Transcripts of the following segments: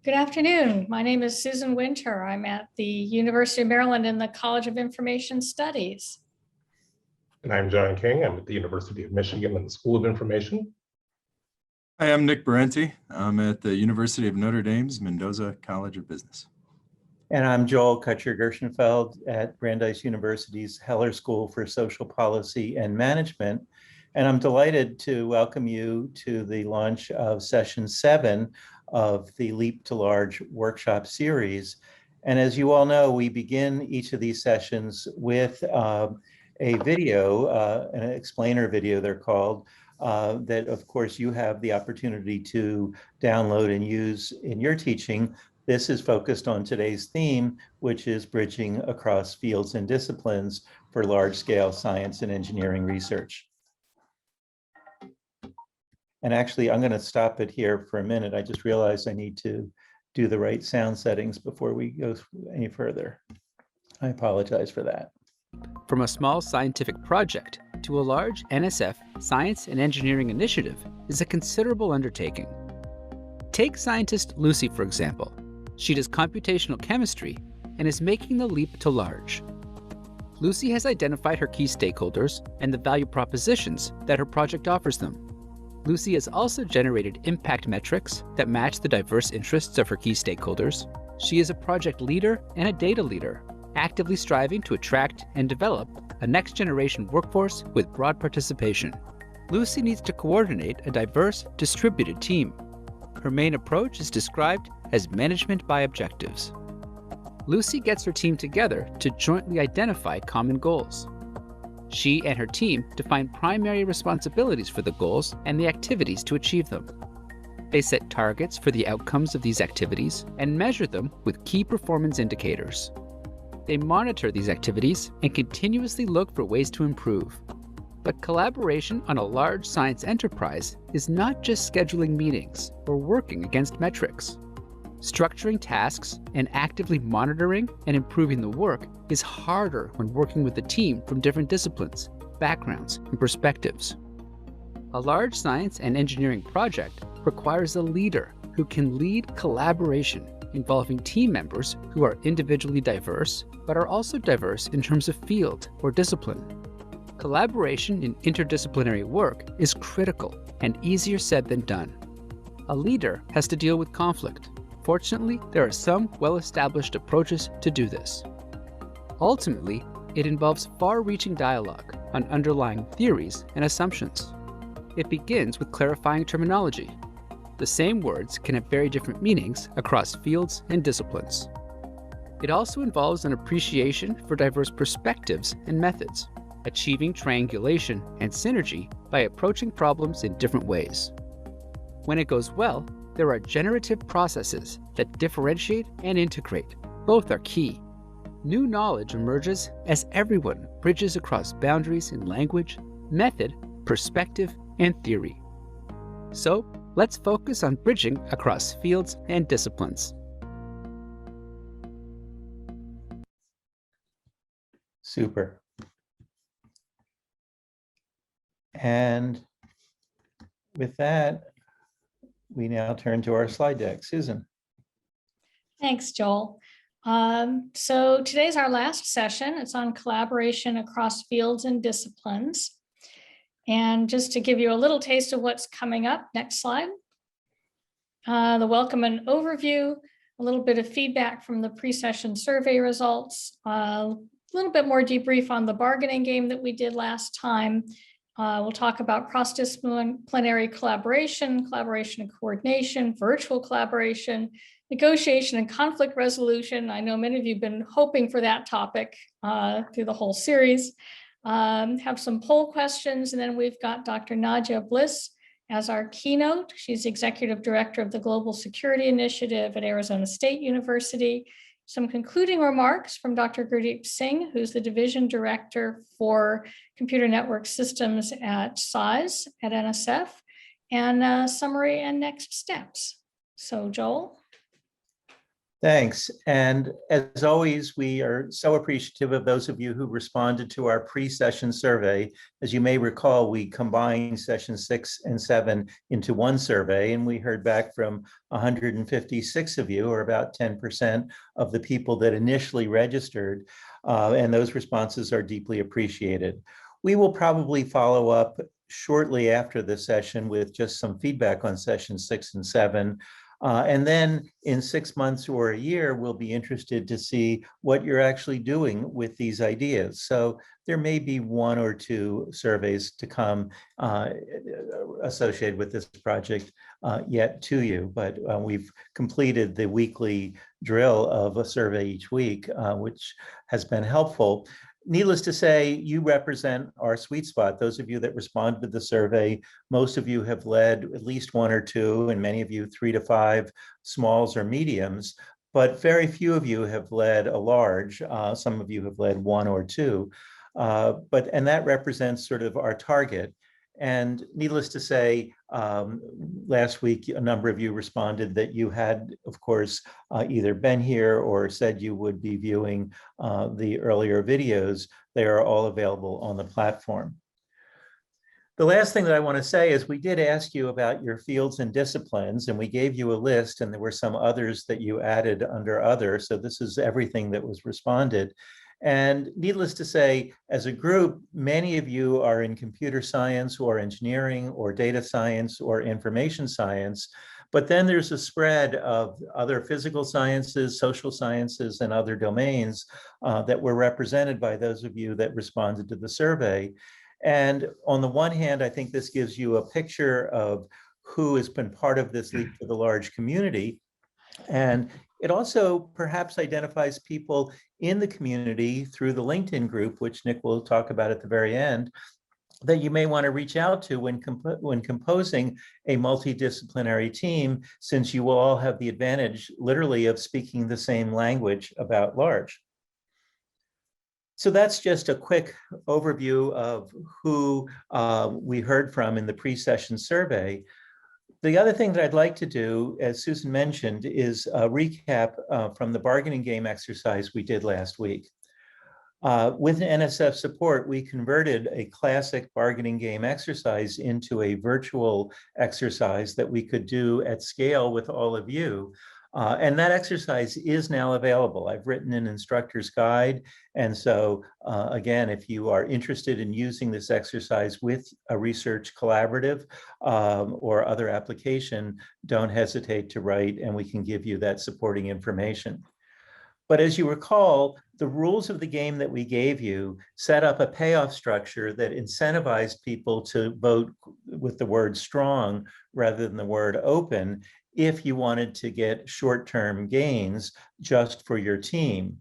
Good afternoon. My name is Susan Winter. I'm at the University of Maryland in the College of Information Studies. And I'm John King. I'm at the University of Michigan in the School of Information. Hi, I'm Nick Berente. I'm at the University of Notre Dame's Mendoza College of Business. And I'm Joel Cutcher-Gershenfeld at Brandeis University's Heller School for Social Policy and Management. And I'm delighted to welcome you to the launch of session 7 of the Leap to Large workshop series. And as you all know, we begin each of these sessions with a video, an explainer video they're called, that of course you have the opportunity to download and use in your teaching. This is focused on today's theme, which is bridging across fields and disciplines for large-scale science and engineering research. And actually, I'm going to stop it here for a minute. I just realized I need to do the right sound settings before we go any further. I apologize for that. From a small scientific project to a large NSF science and engineering initiative is a considerable undertaking. Take scientist Lucy, for example. She does computational chemistry and is making the leap to large. Lucy has identified her key stakeholders and the value propositions that her project offers them. Lucy has also generated impact metrics that match the diverse interests of her key stakeholders. She is a project leader and a data leader, actively striving to attract and develop a next-generation workforce with broad participation. Lucy needs to coordinate a diverse, distributed team. Her main approach is described as management by objectives. Lucy gets her team together to jointly identify common goals. She and her team define primary responsibilities for the goals and the activities to achieve them. They set targets for the outcomes of these activities and measure them with key performance indicators. They monitor these activities and continuously look for ways to improve. But collaboration on a large science enterprise is not just scheduling meetings or working against metrics. Structuring tasks and actively monitoring and improving the work is harder when working with a team from different disciplines, backgrounds, and perspectives. A large science and engineering project requires a leader who can lead collaboration involving team members who are individually diverse, but are also diverse in terms of field or discipline. Collaboration in interdisciplinary work is critical and easier said than done. A leader has to deal with conflict. Fortunately, there are some well-established approaches to do this. Ultimately, it involves far-reaching dialogue on underlying theories and assumptions. It begins with clarifying terminology. The same words can have very different meanings across fields and disciplines. It also involves an appreciation for diverse perspectives and methods, achieving triangulation and synergy by approaching problems in different ways. When it goes well, there are generative processes that differentiate and integrate. Both are key. New knowledge emerges as everyone bridges across boundaries in language, method, perspective, and theory. So, let's focus on bridging across fields and disciplines. Super. And with that, we now turn to our slide deck. Susan. Thanks, Joel. So today's our last session. It's on collaboration across fields and disciplines. And just to give you a little taste of what's coming up, next slide. The welcome and overview, a little bit of feedback from the pre-session survey results, a little bit more debrief on the bargaining game that we did last time. We'll talk about cross-disciplinary collaboration, collaboration and coordination, virtual collaboration, negotiation and conflict resolution. I know many of you have been hoping for that topic through the whole series. Have some poll questions, and then we've got Dr. Nadia Bliss as our keynote. She's Executive Director of the Global Security Initiative at Arizona State University. Some concluding remarks from Dr. Gurdeep Singh, who's the Division Director for Computer Network Systems at SIZE at NSF, and summary and next steps. So, Joel. Thanks. And as always, we are so appreciative of those of you who responded to our pre-session survey. As you may recall, we combined session 6 and 7 into one survey, and we heard back from 156 of you, or about 10% of the people that initially registered, and those responses are deeply appreciated. We will probably follow up shortly after the session with just some feedback on session 6 and 7. And then in 6 months or a year, we'll be interested to see what you're actually doing with these ideas. So there may be 1 or 2 surveys to come associated with this project yet to you, but we've completed the weekly drill of a survey each week, which has been helpful. Needless to say, you represent our sweet spot. Those of you that responded to the survey, most of you have led at least 1 or 2, and many of you 3 to 5 smalls or mediums, but very few of you have led a large. Some of you have led 1 or 2, and that represents sort of our target. And needless to say, last week, a number of you responded that you had, of course, either been here or said you would be viewing the earlier videos. They are all available on the platform. The last thing that I want to say is we did ask you about your fields and disciplines, and we gave you a list, and there were some others that you added under other. So this is everything that was responded. And needless to say, as a group, many of you are in computer science or engineering or data science or information science. But then there's a spread of other physical sciences, social sciences, and other domains that were represented by those of you that responded to the survey. And on the one hand, I think this gives you a picture of who has been part of this Leap for the Large community. And it also perhaps identifies people in the community through the LinkedIn group, which Nick will talk about at the very end, that you may want to reach out to when composing a multidisciplinary team, since you will all have the advantage literally of speaking the same language about large. So that's just a quick overview of who we heard from in the pre-session survey. The other thing that I'd like to do, as Susan mentioned, is a recap from the bargaining game exercise we did last week. With NSF support, we converted a classic bargaining game exercise into a virtual exercise that we could do at scale with all of you. And that exercise is now available. I've written an instructor's guide. And so again, if you are interested in using this exercise with a research collaborative or other application, don't hesitate to write and we can give you that supporting information. But as you recall, the rules of the game that we gave you set up a payoff structure that incentivized people to vote with the word strong rather than the word open if you wanted to get short-term gains just for your team.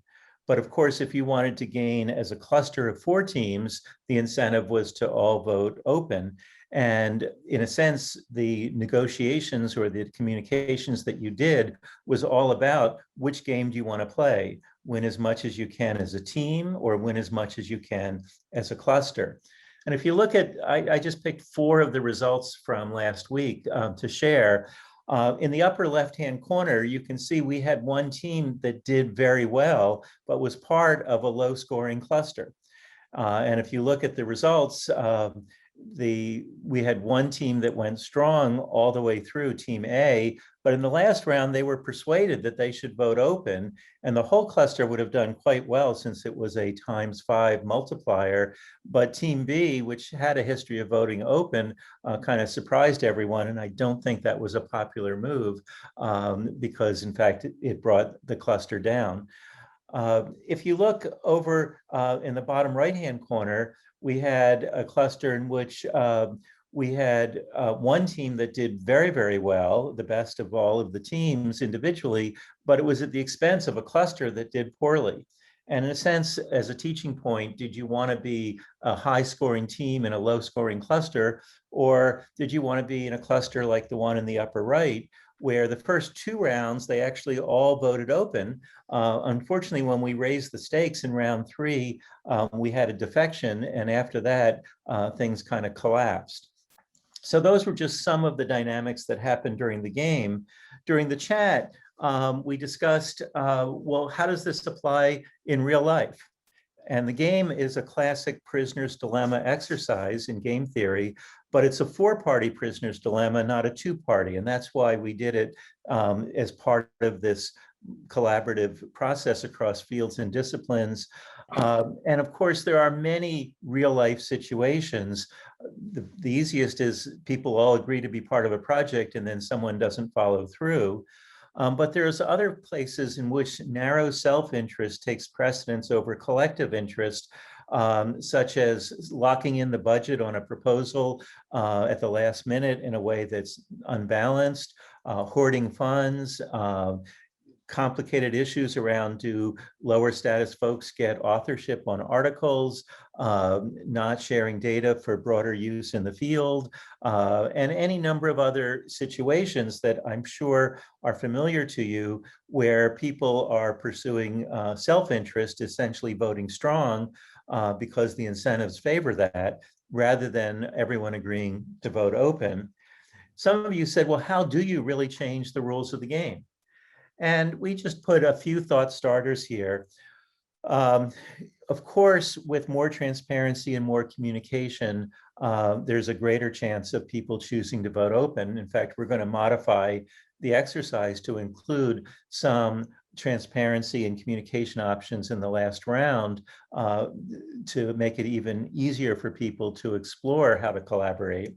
But of course, if you wanted to gain as a cluster of 4 teams, the incentive was to all vote open. And in a sense, the negotiations or the communications that you did was all about which game do you want to play? Win as much as you can as a team or win as much as you can as a cluster. And if you look at, I just picked 4 of the results from last week to share. In the upper left-hand corner, you can see we had one team that did very well, but was part of a low-scoring cluster. And if you look at the results, we had one team that went strong all the way through, Team A, but in the last round, they were persuaded that they should vote open, and the whole cluster would have done quite well since it was a ×5 multiplier. But Team B, which had a history of voting open, kind of surprised everyone, and I don't think that was a popular move because, in fact, it brought the cluster down. If you look over in the bottom right-hand corner, we had a cluster in which we had one team that did very, very well, the best of all of the teams individually, but it was at the expense of a cluster that did poorly. And in a sense, as a teaching point, did you want to be a high-scoring team in a low-scoring cluster, or did you want to be in a cluster like the one in the upper right, where the first 2 rounds, they actually all voted open. Unfortunately, when we raised the stakes in round 3, we had a defection, and after that, things kind of collapsed. So those were just some of the dynamics that happened during the game. During the chat, we discussed, well, how does this apply in real life? And the game is a classic prisoner's dilemma exercise in game theory, but it's a four-party prisoner's dilemma, not a two-party. And that's why we did it as part of this collaborative process across fields and disciplines. And of course, there are many real-life situations. The easiest is people all agree to be part of a project and then someone doesn't follow through. But there's other places in which narrow self-interest takes precedence over collective interest, such as locking in the budget on a proposal at the last minute in a way that's unbalanced, hoarding funds, complicated issues around do lower status folks get authorship on articles, not sharing data for broader use in the field, and any number of other situations that I'm sure are familiar to you where people are pursuing self-interest, essentially voting strong because the incentives favor that rather than everyone agreeing to vote open. Some of you said, well, how do you really change the rules of the game? And we just put a few thought starters here. Of course, with more transparency and more communication, there's a greater chance of people choosing to vote open. In fact, we're going to modify the exercise to include some transparency and communication options in the last round to make it even easier for people to explore how to collaborate.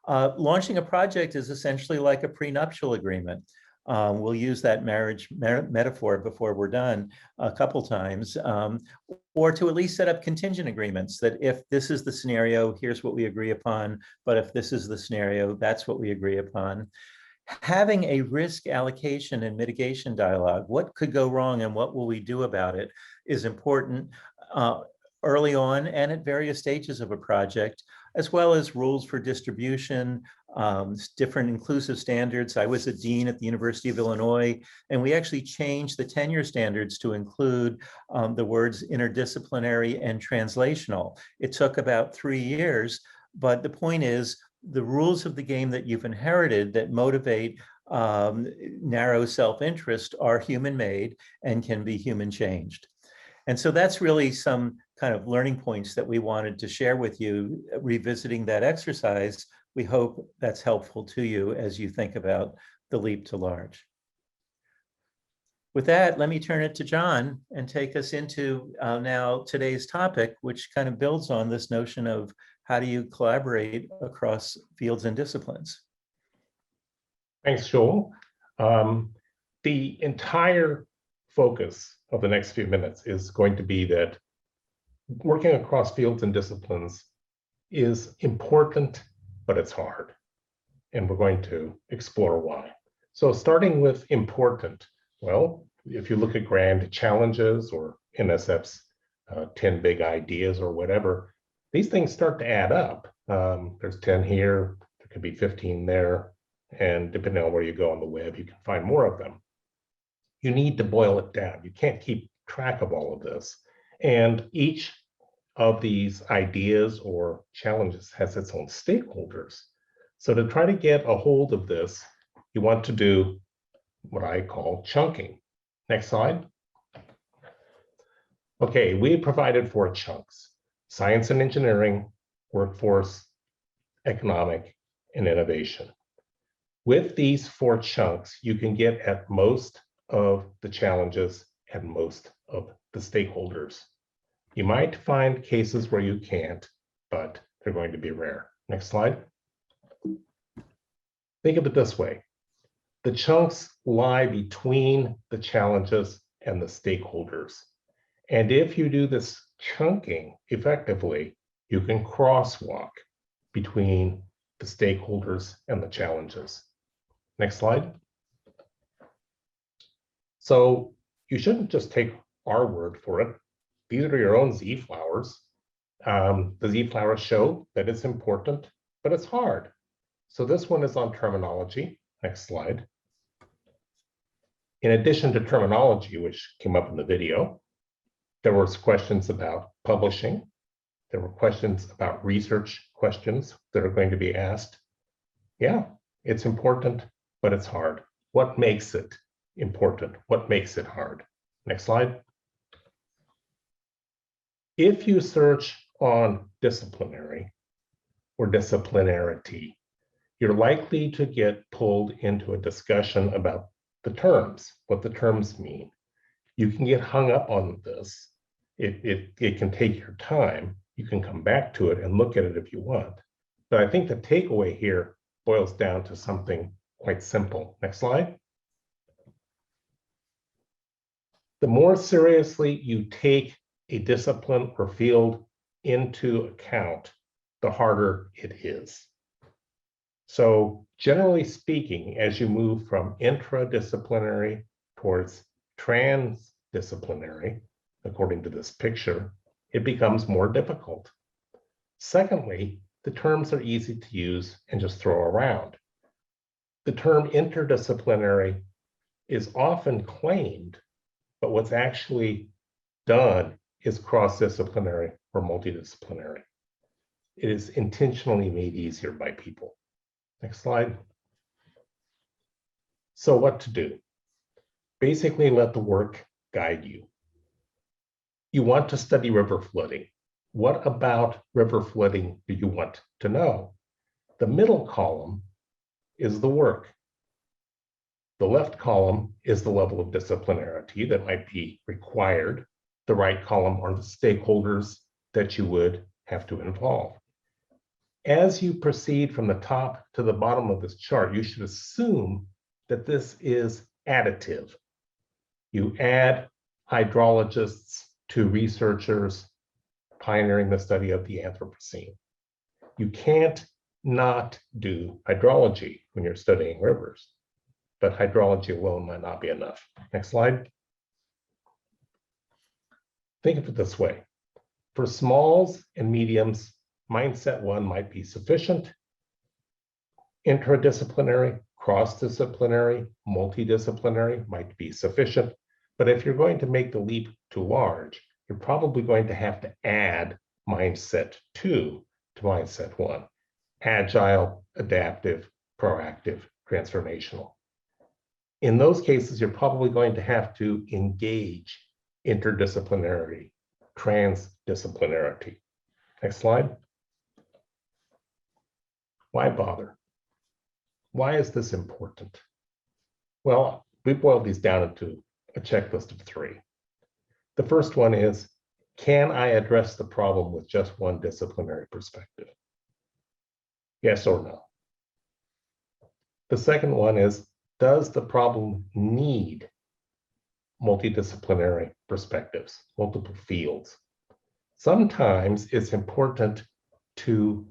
Launching a project is essentially like a prenuptial agreement. We'll use that marriage metaphor before we're done a couple times, or to at least set up contingent agreements that if this is the scenario, here's what we agree upon, but if this is the scenario, that's what we agree upon. Having a risk allocation and mitigation dialogue, what could go wrong and what will we do about it, is important early on and at various stages of a project, as well as rules for distribution, different inclusive standards. I was a dean at the University of Illinois, and we actually changed the tenure standards to include the words interdisciplinary and translational. It took about 3 years, but the point is the rules of the game that you've inherited that motivate narrow self-interest are human-made and can be human-changed. And so that's really some kind of learning points that we wanted to share with you, revisiting that exercise. We hope that's helpful to you as you think about the leap to large. With that, let me turn it to John and take us into now today's topic, which kind of builds on this notion of how do you collaborate across fields and disciplines. Thanks, Joel. The entire focus of the next few minutes is going to be that working across fields and disciplines is important, but it's hard. And we're going to explore why. So starting with important, well, if you look at grand challenges or NSF's 10 big ideas or whatever, these things start to add up. There's 10 here, there could be 15 there, and depending on where you go on the web, you can find more of them. You need to boil it down. You can't keep track of all of this. And each of these ideas or challenges has its own stakeholders. So to try to get a hold of this, you want to do what I call chunking. Next slide. Okay, we provided 4 chunks: science and engineering, workforce, economic, and innovation. With these 4 chunks, you can get at most of the challenges and most of the stakeholders. You might find cases where you can't, but they're going to be rare. Next slide. Think of it this way. The chunks lie between the challenges and the stakeholders. And if you do this chunking effectively, you can crosswalk between the stakeholders and the challenges. Next slide. So you shouldn't just take our word for it. These are your own Z-flowers. The Z-flowers show that it's important, but it's hard. So this one is on terminology. Next slide. In addition to terminology, which came up in the video, there were questions about publishing. There were questions about research questions that are going to be asked. Yeah, it's important, but it's hard. What makes it important? What makes it hard? Next slide. If you search on disciplinary or disciplinarity, you're likely to get pulled into a discussion about the terms, what the terms mean. You can get hung up on this. It can take your time. You can come back to it and look at it if you want. But I think the takeaway here boils down to something quite simple. Next slide. The more seriously you take a discipline or field into account, the harder it is. So generally speaking, as you move from intradisciplinary towards transdisciplinary, according to this picture, it becomes more difficult. Secondly, the terms are easy to use and just throw around. The term interdisciplinary is often claimed, but what's actually done is cross-disciplinary or multidisciplinary. It is intentionally made easier by people. Next slide. So what to do? Basically, let the work guide you. You want to study river flooding. What about river flooding do you want to know? The middle column is the work. The left column is the level of disciplinarity that might be required. The right column are the stakeholders that you would have to involve. As you proceed from the top to the bottom of this chart, you should assume that this is additive. You add hydrologists to researchers pioneering the study of the Anthropocene. You can't not do hydrology when you're studying rivers, but hydrology alone might not be enough. Next slide. Think of it this way. For smalls and mediums, mindset 1 might be sufficient. Interdisciplinary, cross-disciplinary, multidisciplinary might be sufficient. But if you're going to make the leap to large, you're probably going to have to add mindset 2 to mindset 1. Agile, adaptive, proactive, transformational. In those cases, you're probably going to have to engage interdisciplinarity, transdisciplinarity. Next slide. Why bother? Why is this important? Well, we boiled these down into a checklist of 3. The first one is, can I address the problem with just one disciplinary perspective? Yes or no? The second one is, does the problem need multidisciplinary perspectives, multiple fields? Sometimes it's important to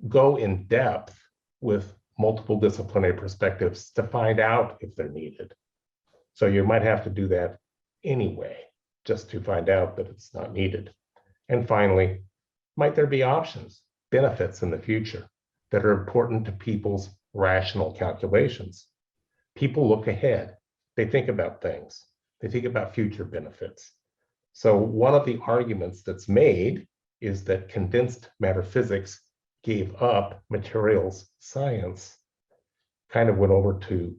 go in depth with multiple disciplinary perspectives to find out if they're needed. So you might have to do that anyway, just to find out that it's not needed. And finally, might there be options, benefits in the future that are important to people's rational calculations? People look ahead. They think about things. They think about future benefits. So one of the arguments that's made is that condensed matter physics gave up materials science, kind of went over to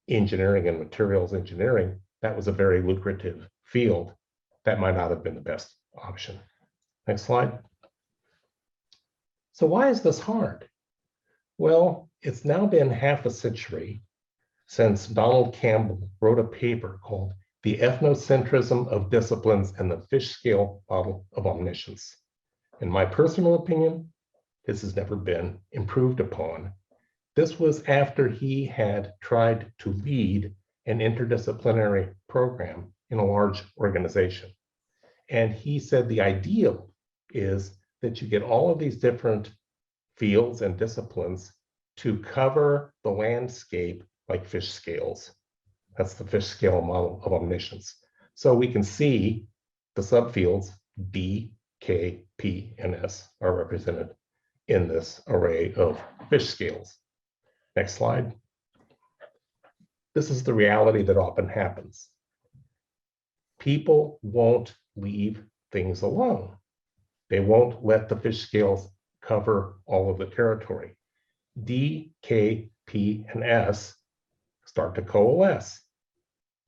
engineering and materials engineering. That was a very lucrative field. That might not have been the best option. Next slide. So why is this hard? Well, it's now been half a century since Donald Campbell wrote a paper called The Ethnocentrism of Disciplines and the Fish Scale Model of Omniscience. In my personal opinion, this has never been improved upon. This was after he had tried to lead an interdisciplinary program in a large organization. And he said the ideal is that you get all of these different fields and disciplines to cover the landscape like fish scales. That's the fish scale model of omniscience. So we can see the subfields D, K, P, and S are represented in this array of fish scales. Next slide. This is the reality that often happens. People won't leave things alone. They won't let the fish scales cover all of the territory. D, K, P, and S start to coalesce.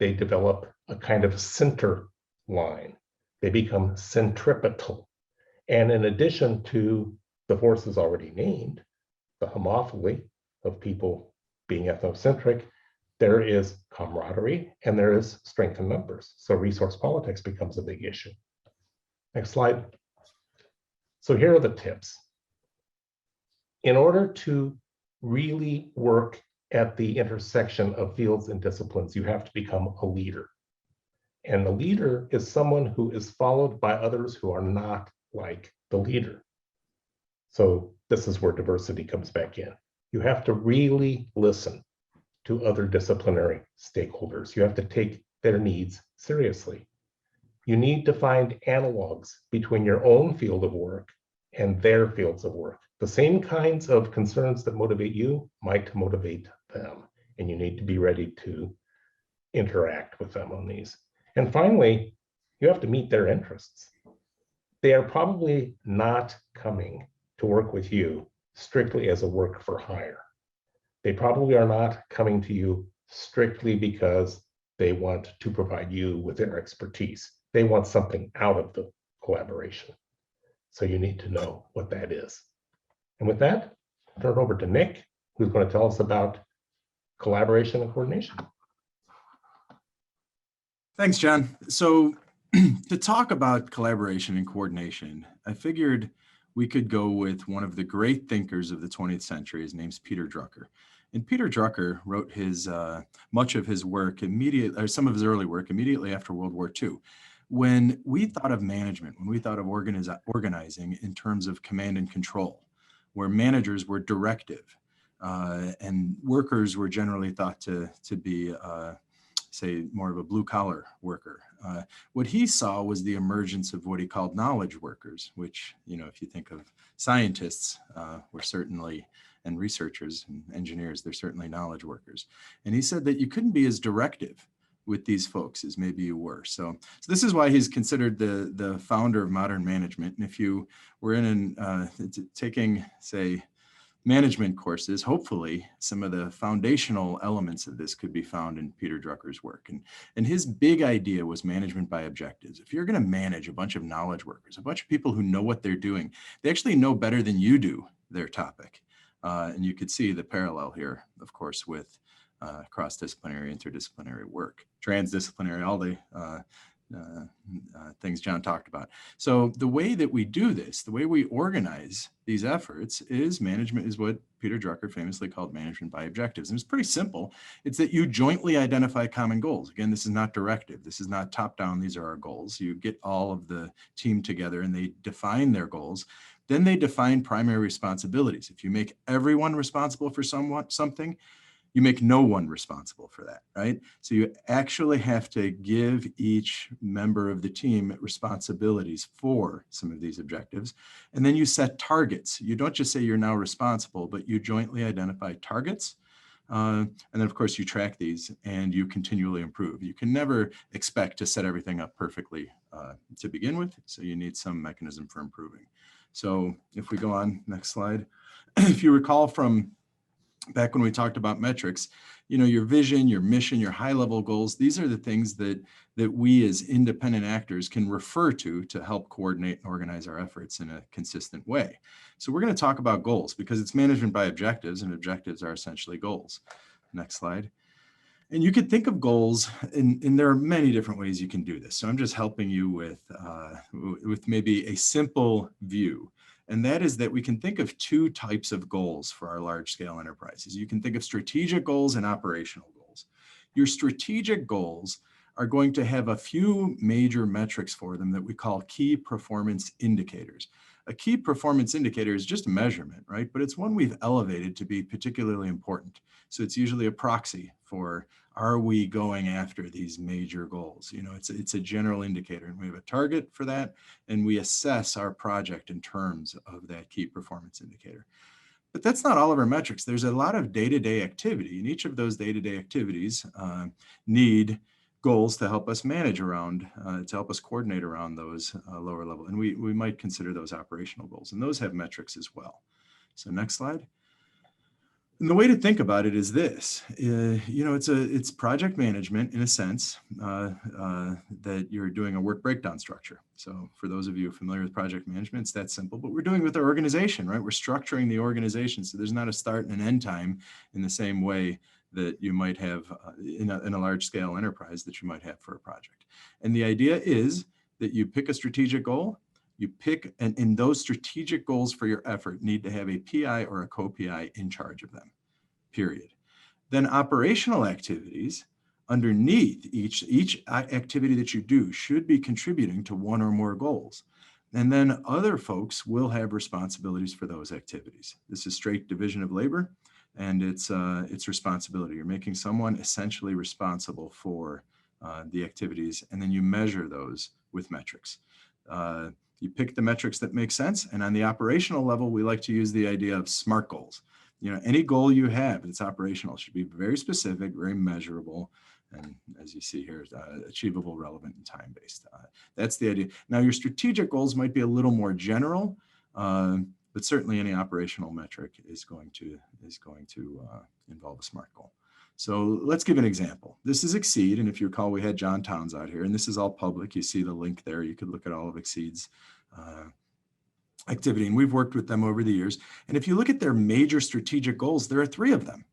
they develop a kind of center line. They become centripetal. And in addition to the forces already named, the homophily of people being ethnocentric, there is camaraderie and there is strength in numbers. So resource politics becomes a big issue. Next slide. So here are the tips. In order to really work at the intersection of fields and disciplines, you have to become a leader. And the leader is someone who is followed by others who are not like the leader. So this is where diversity comes back in. You have to really listen to other disciplinary stakeholders. You have to take their needs seriously. You need to find analogs between your own field of work and their fields of work. The same kinds of concerns that motivate you might motivate them, and you need to be ready to interact with them on these. And finally, you have to meet their interests. They are probably not coming to work with you strictly as a work for hire. They probably are not coming to you strictly because they want to provide you with their expertise. They want something out of the collaboration. So you need to know what that is. And with that, I'll turn it over to Nick, who's going to tell us about collaboration and coordination. Thanks, John. So to talk about collaboration and coordination, I figured we could go with one of the great thinkers of the 20th century. His name's Peter Drucker. And Peter Drucker wrote his much of his work immediately, or some of his early work immediately after World War II. When we thought of management, when we thought of organizing in terms of command and control, where managers were directive and workers were generally thought to be, say, more of a blue collar worker. What he saw was the emergence of what he called knowledge workers, which, you know, if you think of scientists, were certainly, and researchers and engineers, they're certainly knowledge workers. And he said that you couldn't be as directive with these folks as maybe you were. So this is why he's considered the founder of modern management. And if you were taking, say, management courses, hopefully some of the foundational elements of this could be found in Peter Drucker's work. And his big idea was management by objectives. If you're going to manage a bunch of knowledge workers, a bunch of people who know what they're doing, they actually know better than you do their topic. And you could see the parallel here, of course, with cross-disciplinary, interdisciplinary work, transdisciplinary, all the things John talked about. So the way that we do this, the way we organize these efforts is management is what Peter Drucker famously called management by objectives. And it's pretty simple. It's that you jointly identify common goals. Again, this is not directive. This is not top down. These are our goals. You get all of the team together and they define their goals. Then they define primary responsibilities. If you make everyone responsible for something, you make no one responsible for that, right? So you actually have to give each member of the team responsibilities for some of these objectives. And then you set targets. You don't just say you're now responsible, but you jointly identify targets. And then of course you track these and you continually improve. You can never expect to set everything up perfectly to begin with. So you need some mechanism for improving. So if we go on, next slide, if you recall from back when we talked about metrics, you know, your vision, your mission, your high-level goals, these are the things that we as independent actors can refer to help coordinate and organize our efforts in a consistent way. So we're going to talk about goals because it's management by objectives, and objectives are essentially goals. Next slide. And you could think of goals, and there are many different ways you can do this. So I'm just helping you with maybe a simple view. And that is that we can think of two types of goals for our large scale enterprises. You can think of strategic goals and operational goals. Your strategic goals are going to have a few major metrics for them that we call key performance indicators. A key performance indicator is just a measurement, right? But it's one we've elevated to be particularly important. So it's usually a proxy for, are we going after these major goals? You know, it's a general indicator, and we have a target for that, and we assess our project in terms of that key performance indicator. But that's not all of our metrics. There's a lot of day-to-day activity, and each of those day-to-day activities need goals to help us manage around, to help us coordinate around those lower level. And we might consider those operational goals, and those have metrics as well. So next slide. And the way to think about it is this, it's project management in a sense that you're doing a work breakdown structure. So for those of you familiar with project management, it's that simple, but we're doing it with our organization, right? We're structuring the organization. So there's not a start and an end time in the same way that you might have in a large scale enterprise that you might have for a project. And the idea is that you pick a strategic goal, you pick, and in those strategic goals for your effort need to have a PI or a co-PI in charge of them, period. Then operational activities underneath each activity that you do should be contributing to one or more goals. And then other folks will have responsibilities for those activities. This is straight division of labor, and it's responsibility. You're making someone essentially responsible for the activities, and then you measure those with metrics. You pick the metrics that make sense. And on the operational level, we like to use the idea of SMART goals. Any goal you have that's operational should be very specific, very measurable, and as you see here, achievable, relevant, and time-based. That's the idea. Now, your strategic goals might be a little more general, but certainly any operational metric is going to involve a SMART goal. So let's give an example. This is Exceed, and if you recall, we had John Towns out here, and this is all public. You see the link there. You could look at all of Exceed's activity, and we've worked with them over the years. And if you look at their major strategic goals, there are 3 of them,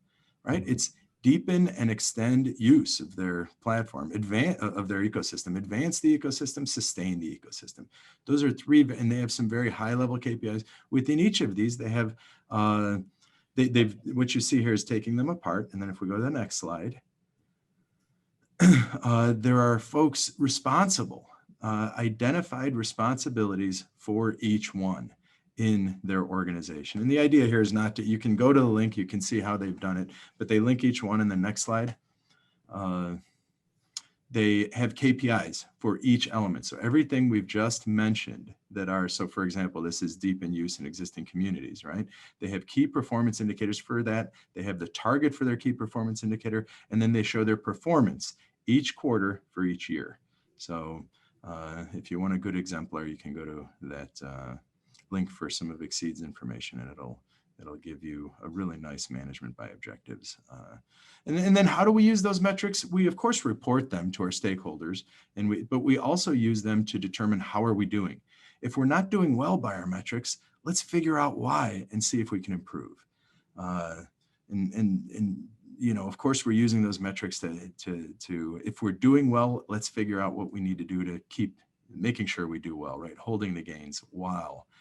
right? It's deepen and extend use of their platform, of their ecosystem, advance the ecosystem, sustain the ecosystem. Those are 3, and they have some very high-level KPIs. Within each of these, they have what you see here is taking them apart. And then if we go to the next slide, there are folks responsible, identified responsibilities for each one in their organization. And the idea here is not to, you can go to the link, you can see how they've done it, but they link each one in the next slide. They have KPIs for each element. So everything we've just mentioned that are, so for example, this is deep in use in existing communities, right? They have key performance indicators for that. They have the target for their key performance indicator, and then they show their performance each quarter for each year. So if you want a good exemplar, you can go to that link for some of Exceed's information, and it'll give you a really nice management by objectives. And then how do we use those metrics? We of course report them to our stakeholders, but we also use them to determine how are we doing. If we're not doing well by our metrics, let's figure out why and see if we can improve. Of course, we're using those metrics to if we're doing well, let's figure out what we need to do to keep making sure we do well, right? Holding the gains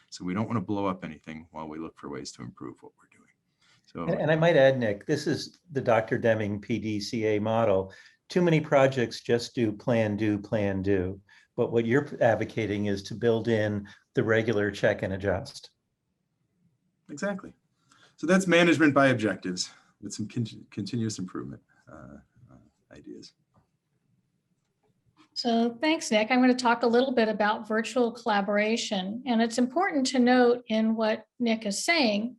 so we don't want to blow up anything while we look for ways to improve what we're doing. So, and I might add, Nick, this is the Dr. Deming PDCA model. Too many projects just do, plan, do. But what you're advocating is to build in the regular check and adjust. Exactly. So that's management by objectives with some continuous improvement ideas. So thanks, Nick. I'm going to talk a little bit about virtual collaboration. And it's important to note in what Nick is saying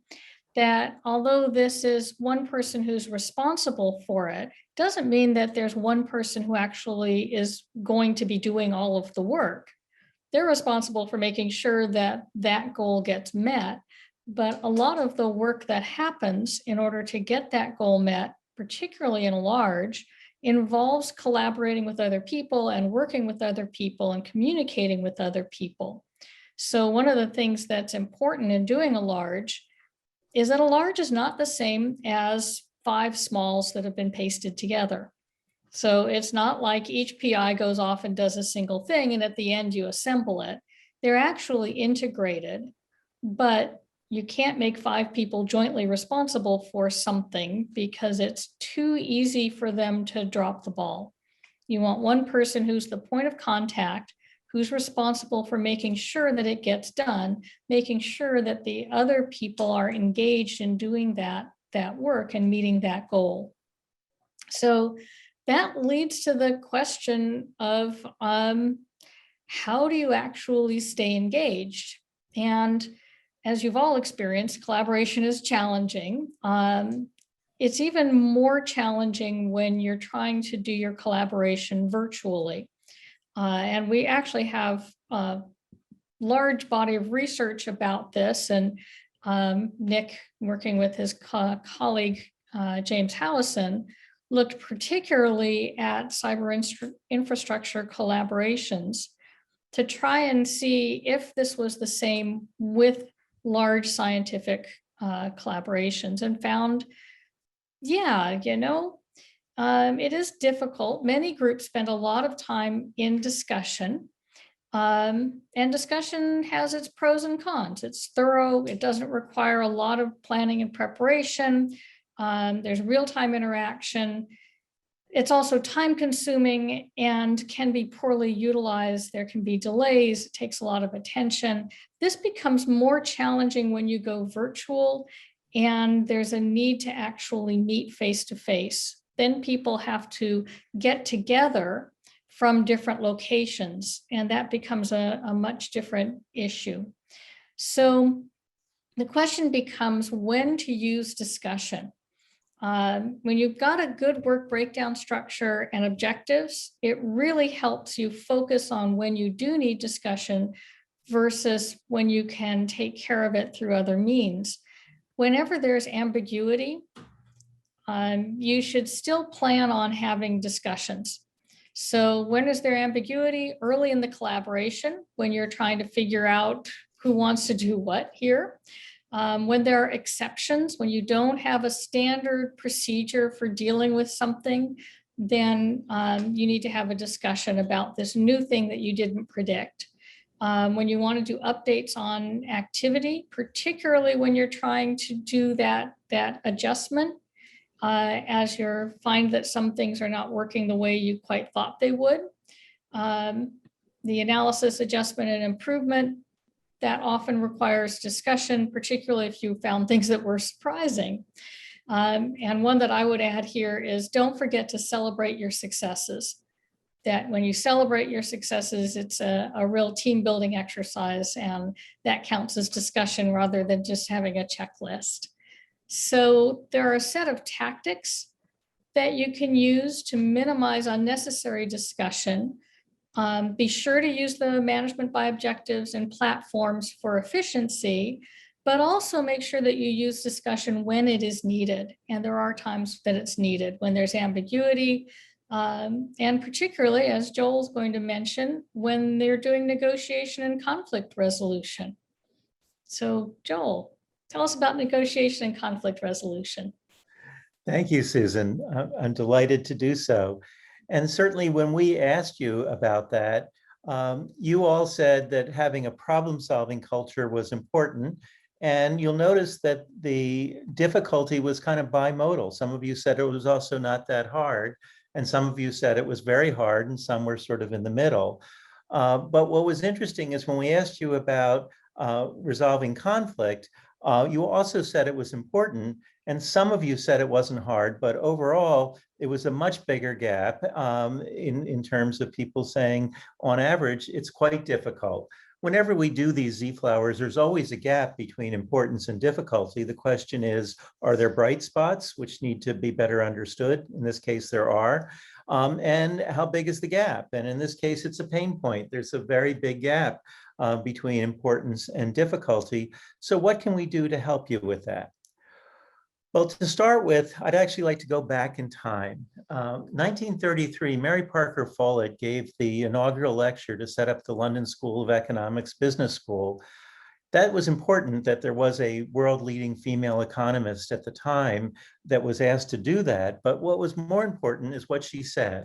that although this is one person who's responsible for it, doesn't mean that there's one person who actually is going to be doing all of the work. They're responsible for making sure that that goal gets met. But a lot of the work that happens in order to get that goal met, particularly in large, involves collaborating with other people and working with other people and communicating with other people. So one of the things that's important in doing a large is that a large is not the same as 5 smalls that have been pasted together. So it's not like each PI goes off and does a single thing and at the end you assemble it. They're actually integrated, but you can't make 5 people jointly responsible for something because it's too easy for them to drop the ball. You want one person who's the point of contact, who's responsible for making sure that it gets done, making sure that the other people are engaged in doing that work and meeting that goal. So that leads to the question of how do you actually stay engaged? And as you've all experienced, collaboration is challenging. It's even more challenging when you're trying to do your collaboration virtually. And we actually have a large body of research about this. And Nick, working with his colleague, James Howison, looked particularly at cyber infrastructure collaborations to try and see if this was the same with large scientific collaborations, and found, yeah, it is difficult. Many groups spend a lot of time in discussion, and discussion has its pros and cons. It's thorough. It doesn't require a lot of planning and preparation. There's real-time interaction. It's also time consuming and can be poorly utilized. There can be delays. It takes a lot of attention. This becomes more challenging when you go virtual and there's a need to actually meet face to face. Then people have to get together from different locations, and that becomes a much different issue. So the question becomes when to use discussion. When you've got a good work breakdown structure and objectives, it really helps you focus on when you do need discussion versus when you can take care of it through other means. Whenever there's ambiguity, you should still plan on having discussions. So when is there ambiguity? Early in the collaboration, when you're trying to figure out who wants to do what here. When there are exceptions, when you don't have a standard procedure for dealing with something, then you need to have a discussion about this new thing that you didn't predict. When you want to do updates on activity, particularly when you're trying to do that adjustment, as you find that some things are not working the way you quite thought they would. The analysis, adjustment, and improvement, that often requires discussion, particularly if you found things that were surprising. And one that I would add here is don't forget to celebrate your successes. That when you celebrate your successes, it's a real team building exercise, and that counts as discussion rather than just having a checklist. So there are a set of tactics that you can use to minimize unnecessary discussion. Be sure to use the management by objectives and platforms for efficiency, but also make sure that you use discussion when it is needed. And there are times that it's needed, when there's ambiguity, and particularly, as Joel's going to mention, when they're doing negotiation and conflict resolution. So Joel, tell us about negotiation and conflict resolution. Thank you, Susan. I'm delighted to do so. And certainly when we asked you about that, you all said that having a problem-solving culture was important. And you'll notice that the difficulty was kind of bimodal. Some of you said it was also not that hard, and some of you said it was very hard, and some were sort of in the middle. But what was interesting is when we asked you about resolving conflict, you also said it was important, and some of you said it wasn't hard, but overall, it was a much bigger gap in terms of people saying, on average, it's quite difficult. Whenever we do these Z-flowers, there's always a gap between importance and difficulty. The question is, are there bright spots which need to be better understood? In this case, there are. And how big is the gap? And in this case, it's a pain point. There's a very big gap between importance and difficulty. So what can we do to help you with that? Well, to start with, I'd actually like to go back in time. 1933, Mary Parker Follett gave the inaugural lecture to set up the London School of Economics Business School. That was important that there was a world-leading female economist at the time that was asked to do that. But what was more important is what she said.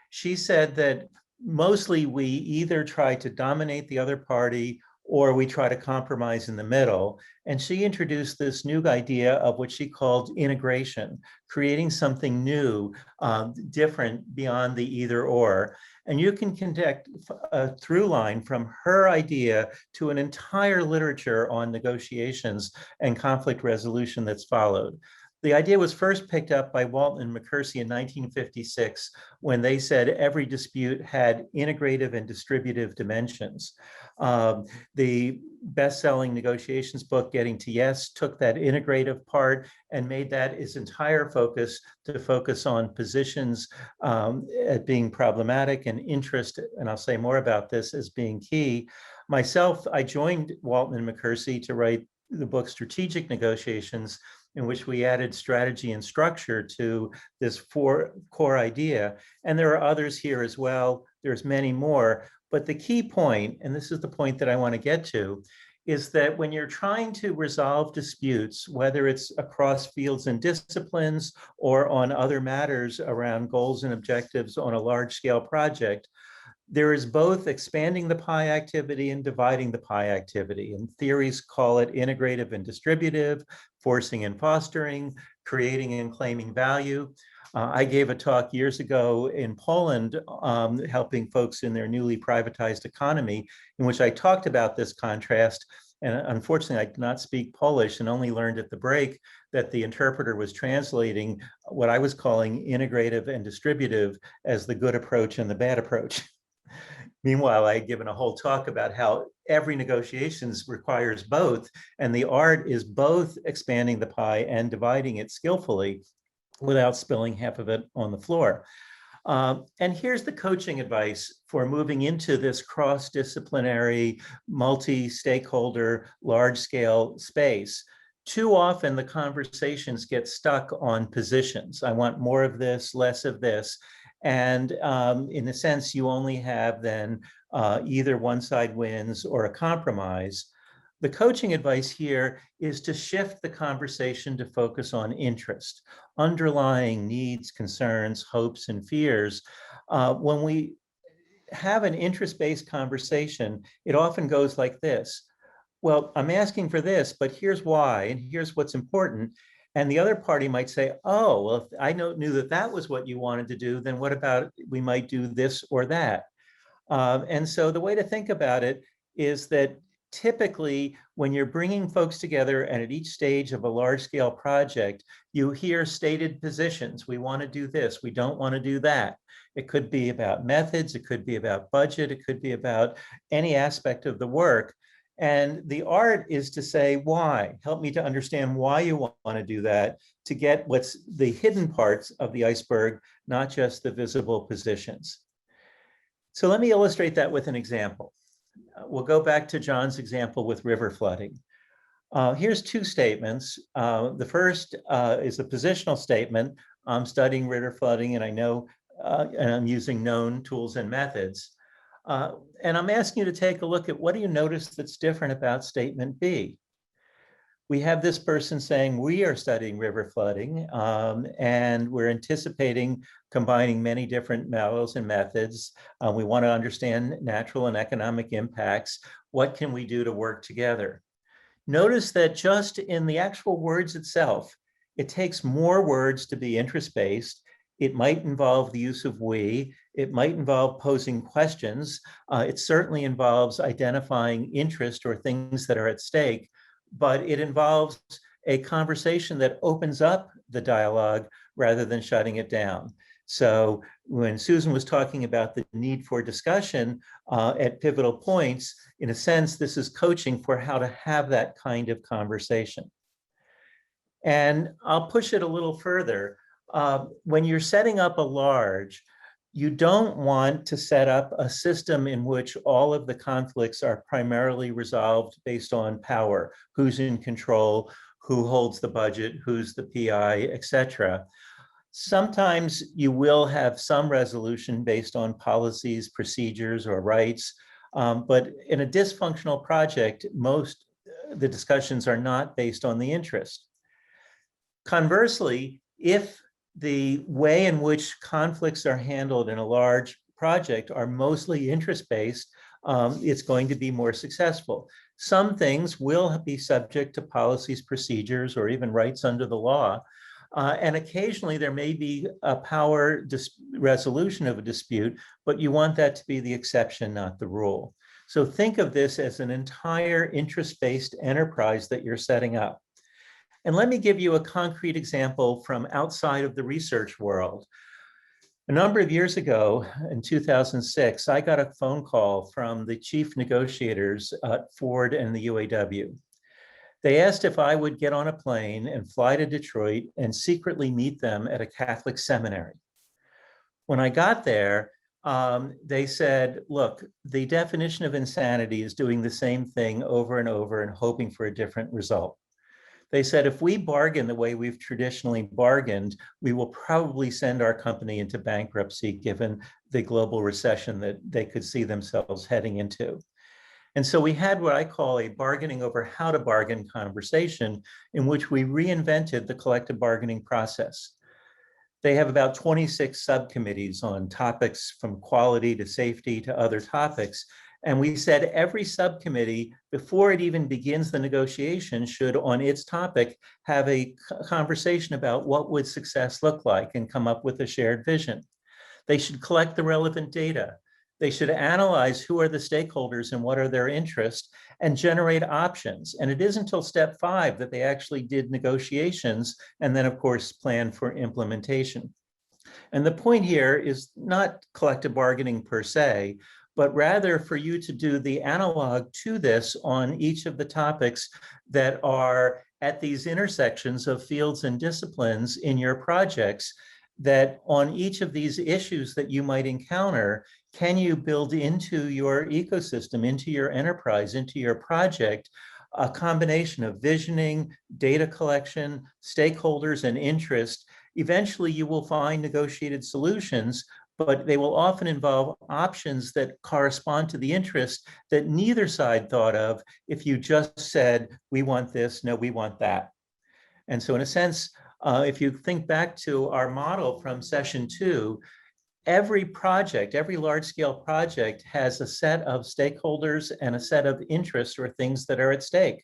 She said that mostly we either try to dominate the other party or we try to compromise in the middle. And she introduced this new idea of what she called integration, creating something new, different beyond the either or. And you can connect a through line from her idea to an entire literature on negotiations and conflict resolution that's followed. The idea was first picked up by Walton and McCursey in 1956, when they said every dispute had integrative and distributive dimensions. The best-selling negotiations book, Getting to Yes, took that integrative part and made that its entire focus to focus on positions at being problematic and interest, and I'll say more about this, as being key. Myself, I joined Walton and McCursey to write the book Strategic Negotiations, in which we added strategy and structure to this core idea. And there are others here as well. There's many more. But the key point, and this is the point that I want to get to, is that when you're trying to resolve disputes, whether it's across fields and disciplines or on other matters around goals and objectives on a large-scale project, there is both expanding the pie activity and dividing the pie activity. And theories call it integrative and distributive, forcing and fostering, creating and claiming value. I gave a talk years ago in Poland, helping folks in their newly privatized economy, in which I talked about this contrast. And unfortunately, I did not speak Polish and only learned at the break that the interpreter was translating what I was calling integrative and distributive as the good approach and the bad approach. Meanwhile, I had given a whole talk about how every negotiations requires both, and the art is both expanding the pie and dividing it skillfully without spilling half of it on the floor. And here's the coaching advice for moving into this cross-disciplinary, multi-stakeholder, large-scale space. Too often the conversations get stuck on positions. I want more of this, less of this. And in a sense, you only have then either one side wins or a compromise. The coaching advice here is to shift the conversation to focus on interest, underlying needs, concerns, hopes, and fears. When we have an interest-based conversation, it often goes like this. Well, I'm asking for this, but here's why, and here's what's important. And the other party might say, oh, well, if I knew that that was what you wanted to do, then what about we might do this or that? And so the way to think about it is that typically when you're bringing folks together and at each stage of a large scale project, you hear stated positions. We want to do this. We don't want to do that. It could be about methods. It could be about budget. It could be about any aspect of the work. And the art is to say, why? Help me to understand why you want to do that, to get what's the hidden parts of the iceberg, not just the visible positions. So let me illustrate that with an example. We'll go back to John's example with river flooding. Here's two statements. The first is a positional statement. I'm studying river flooding and I know, and I'm using known tools and methods. And I'm asking you to take a look at what do you notice that's different about statement B? We have this person saying we are studying river flooding and we're anticipating combining many different models and methods. We want to understand natural and economic impacts. What can we do to work together? Notice that just in the actual words itself, it takes more words to be interest-based. It might involve the use of we. It might involve posing questions. It certainly involves identifying interest or things that are at stake, but it involves a conversation that opens up the dialogue rather than shutting it down. So when Susan was talking about the need for discussion at pivotal points, in a sense, this is coaching for how to have that kind of conversation. And I'll push it a little further. When you're setting up a large, you don't want to set up a system in which all of the conflicts are primarily resolved based on power, who's in control, who holds the budget, who's the PI, etc. Sometimes you will have some resolution based on policies, procedures, or rights, but in a dysfunctional project, most the discussions are not based on the interest. Conversely, if the way in which conflicts are handled in a large project are mostly interest-based, it's going to be more successful. Some things will be subject to policies, procedures, or even rights under the law. And occasionally there may be a power resolution of a dispute, but you want that to be the exception, not the rule. So think of this as an entire interest-based enterprise that you're setting up. And let me give you a concrete example from outside of the research world. A number of years ago, in 2006, I got a phone call from the chief negotiators at Ford and the UAW. They asked if I would get on a plane and fly to Detroit and secretly meet them at a Catholic seminary. When I got there, they said, look, the definition of insanity is doing the same thing over and over and hoping for a different result. They said, if we bargain the way we've traditionally bargained, we will probably send our company into bankruptcy given the global recession that they could see themselves heading into. And so we had what I call a bargaining over how to bargain conversation in which we reinvented the collective bargaining process. They have about 26 subcommittees on topics from quality to safety to other topics. And we said every subcommittee, before it even begins the negotiation, should on its topic have a conversation about what would success look like and come up with a shared vision. They should collect the relevant data. They should analyze who are the stakeholders and what are their interests and generate options. And it isn't until step 5 that they actually did negotiations and then, of course, plan for implementation. And the point here is not collective bargaining per se, but rather for you to do the analog to this on each of the topics that are at these intersections of fields and disciplines in your projects, that on each of these issues that you might encounter, can you build into your ecosystem, into your enterprise, into your project, a combination of visioning, data collection, stakeholders, and interest. Eventually, you will find negotiated solutions, but they will often involve options that correspond to the interest that neither side thought of if you just said, we want this, no, we want that. And so in a sense, if you think back to our model from session 2, every project, every large-scale project has a set of stakeholders and a set of interests or things that are at stake.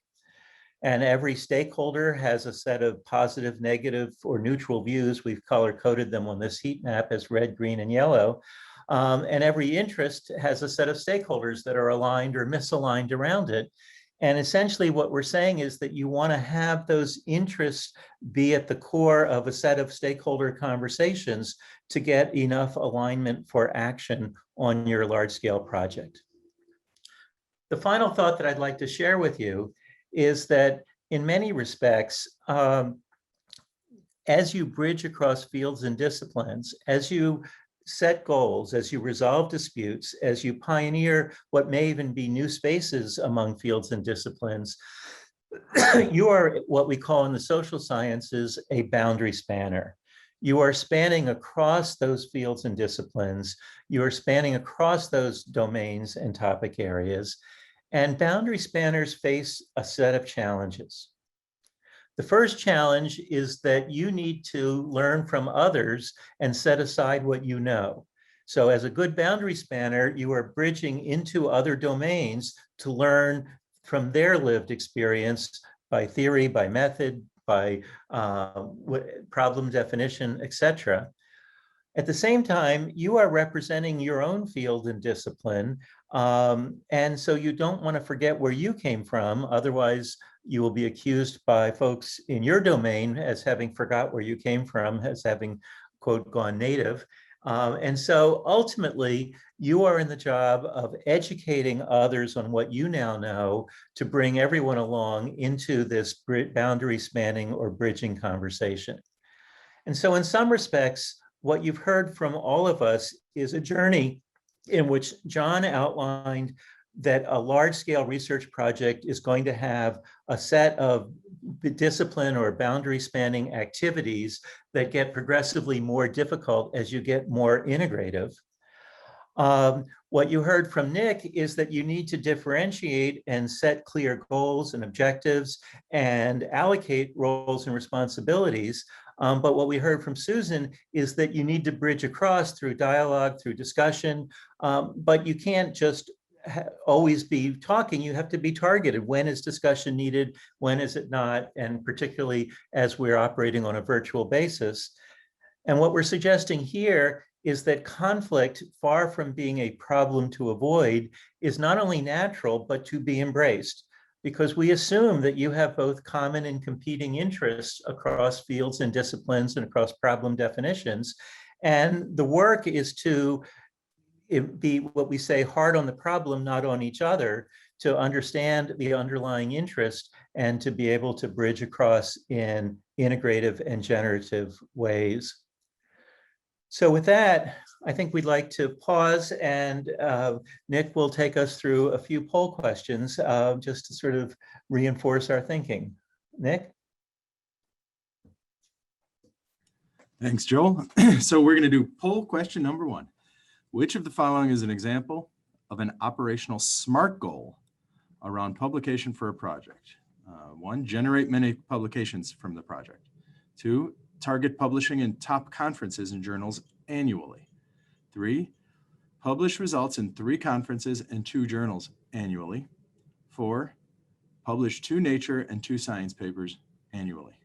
And every stakeholder has a set of positive, negative, or neutral views. We've color-coded them on this heat map as red, green, and yellow. And every interest has a set of stakeholders that are aligned or misaligned around it. And essentially what we're saying is that you want to have those interests be at the core of a set of stakeholder conversations to get enough alignment for action on your large-scale project. The final thought that I'd like to share with you is that in many respects, as you bridge across fields and disciplines, as you set goals, as you resolve disputes, as you pioneer what may even be new spaces among fields and disciplines, you are what we call in the social sciences a boundary spanner. You are spanning across those fields and disciplines. You are spanning across those domains and topic areas. And boundary spanners face a set of challenges. The first challenge is that you need to learn from others and set aside what you know. So as a good boundary spanner, you are bridging into other domains to learn from their lived experience by theory, by method, by problem definition, etc. At the same time, you are representing your own field and discipline. And so you don't want to forget where you came from. Otherwise, you will be accused by folks in your domain as having forgot where you came from, as having, quote, gone native. And so ultimately, you are in the job of educating others on what you now know to bring everyone along into this boundary spanning or bridging conversation. And so in some respects, what you've heard from all of us is a journey in which John outlined that a large-scale research project is going to have a set of discipline or boundary spanning activities that get progressively more difficult as you get more integrative. What you heard from Nick is that you need to differentiate and set clear goals and objectives and allocate roles and responsibilities. But what we heard from Susan is that you need to bridge across through dialogue, through discussion, but you can't just always be talking. You have to be targeted. When is discussion needed? When is it not? And particularly as we're operating on a virtual basis. And what we're suggesting here is that conflict, far from being a problem to avoid, is not only natural, but to be embraced. Because we assume that you have both common and competing interests across fields and disciplines and across problem definitions. And the work is to be what we say hard on the problem, not on each other, to understand the underlying interest and to be able to bridge across in integrative and generative ways. So with that, I think we'd like to pause, and Nick will take us through a few poll questions just to sort of reinforce our thinking. Nick? Thanks, Joel. So we're going to do poll question number 1. Which of the following is an example of an operational SMART goal around publication for a project? 1, generate many publications from the project. 2, target publishing in top conferences and journals annually. 3, publish results in 3 conferences and 2 journals annually. 4, publish 2 Nature and 2 Science papers annually.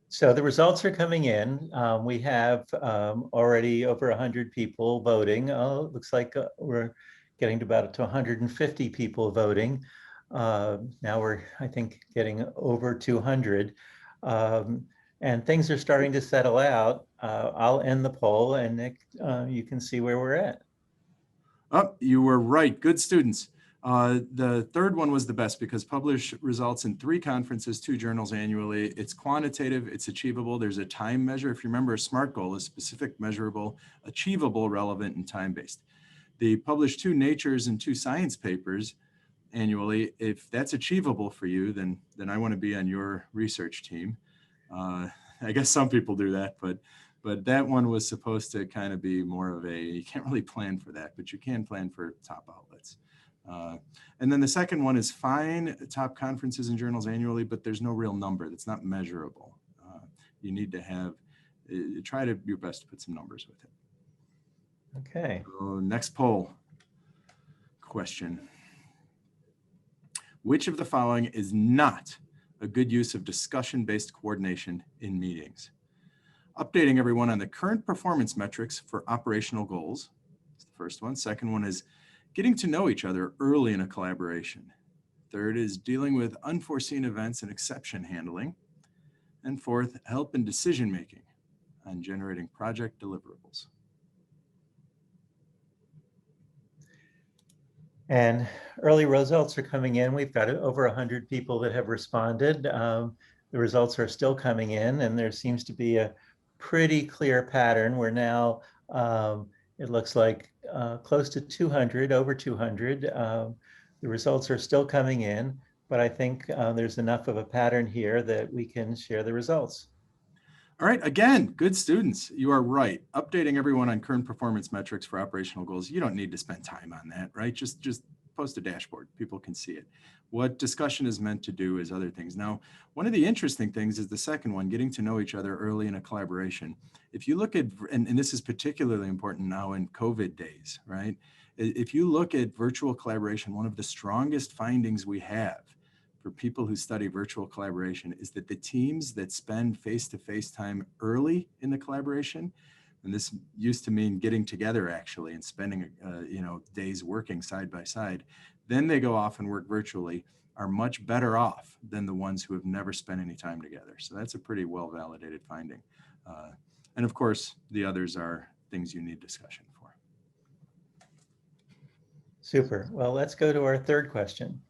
So the results are coming in. We have already over 100 people voting. Oh, it looks like we're getting to about 150 people voting. Now we're, I think, getting over 200. And things are starting to settle out. I'll end the poll, and Nick, you can see where we're at. Oh, you were right. Good students. The third one was the best because publish results in 3 conferences, 2 journals annually. It's quantitative, it's achievable. There's a time measure. If you remember, a SMART goal is specific, measurable, achievable, relevant, and time-based. The publish 2 Natures and 2 Science papers annually. If that's achievable for you, then I want to be on your research team. I guess some people do that, but that one was supposed to kind of be more of a, you can't really plan for that, but you can plan for top outlets. And then the second one is find top conferences and journals annually, but there's no real number. That's not measurable. You need to have, try to your best to put some numbers with it. Okay. So next poll question. Which of the following is not a good use of discussion-based coordination in meetings? Updating everyone on the current performance metrics for operational goals. That's the first one. Second one is getting to know each other early in a collaboration. Third is dealing with unforeseen events and exception handling. And fourth, help in decision-making on generating project deliverables. And early results are coming in. We've got over 100 people that have responded. The results are still coming in, and there seems to be a pretty clear pattern. We're now, it looks like close to 200, over 200. The results are still coming in, but I think there's enough of a pattern here that we can share the results. All right, again, good students, you are right. Updating everyone on current performance metrics for operational goals. You don't need to spend time on that, right? Just post a dashboard, people can see it. What discussion is meant to do is other things. Now, one of the interesting things is the second one, getting to know each other early in a collaboration. If you look at, and this is particularly important now in COVID days, right? If you look at virtual collaboration, one of the strongest findings we have for people who study virtual collaboration is that the teams that spend face-to-face time early in the collaboration, and this used to mean getting together actually and spending days working side by side, then they go off and work virtually, are much better off than the ones who have never spent any time together. So that's a pretty well-validated finding. And of course, the others are things you need discussion for. Super. Well, let's go to our third question.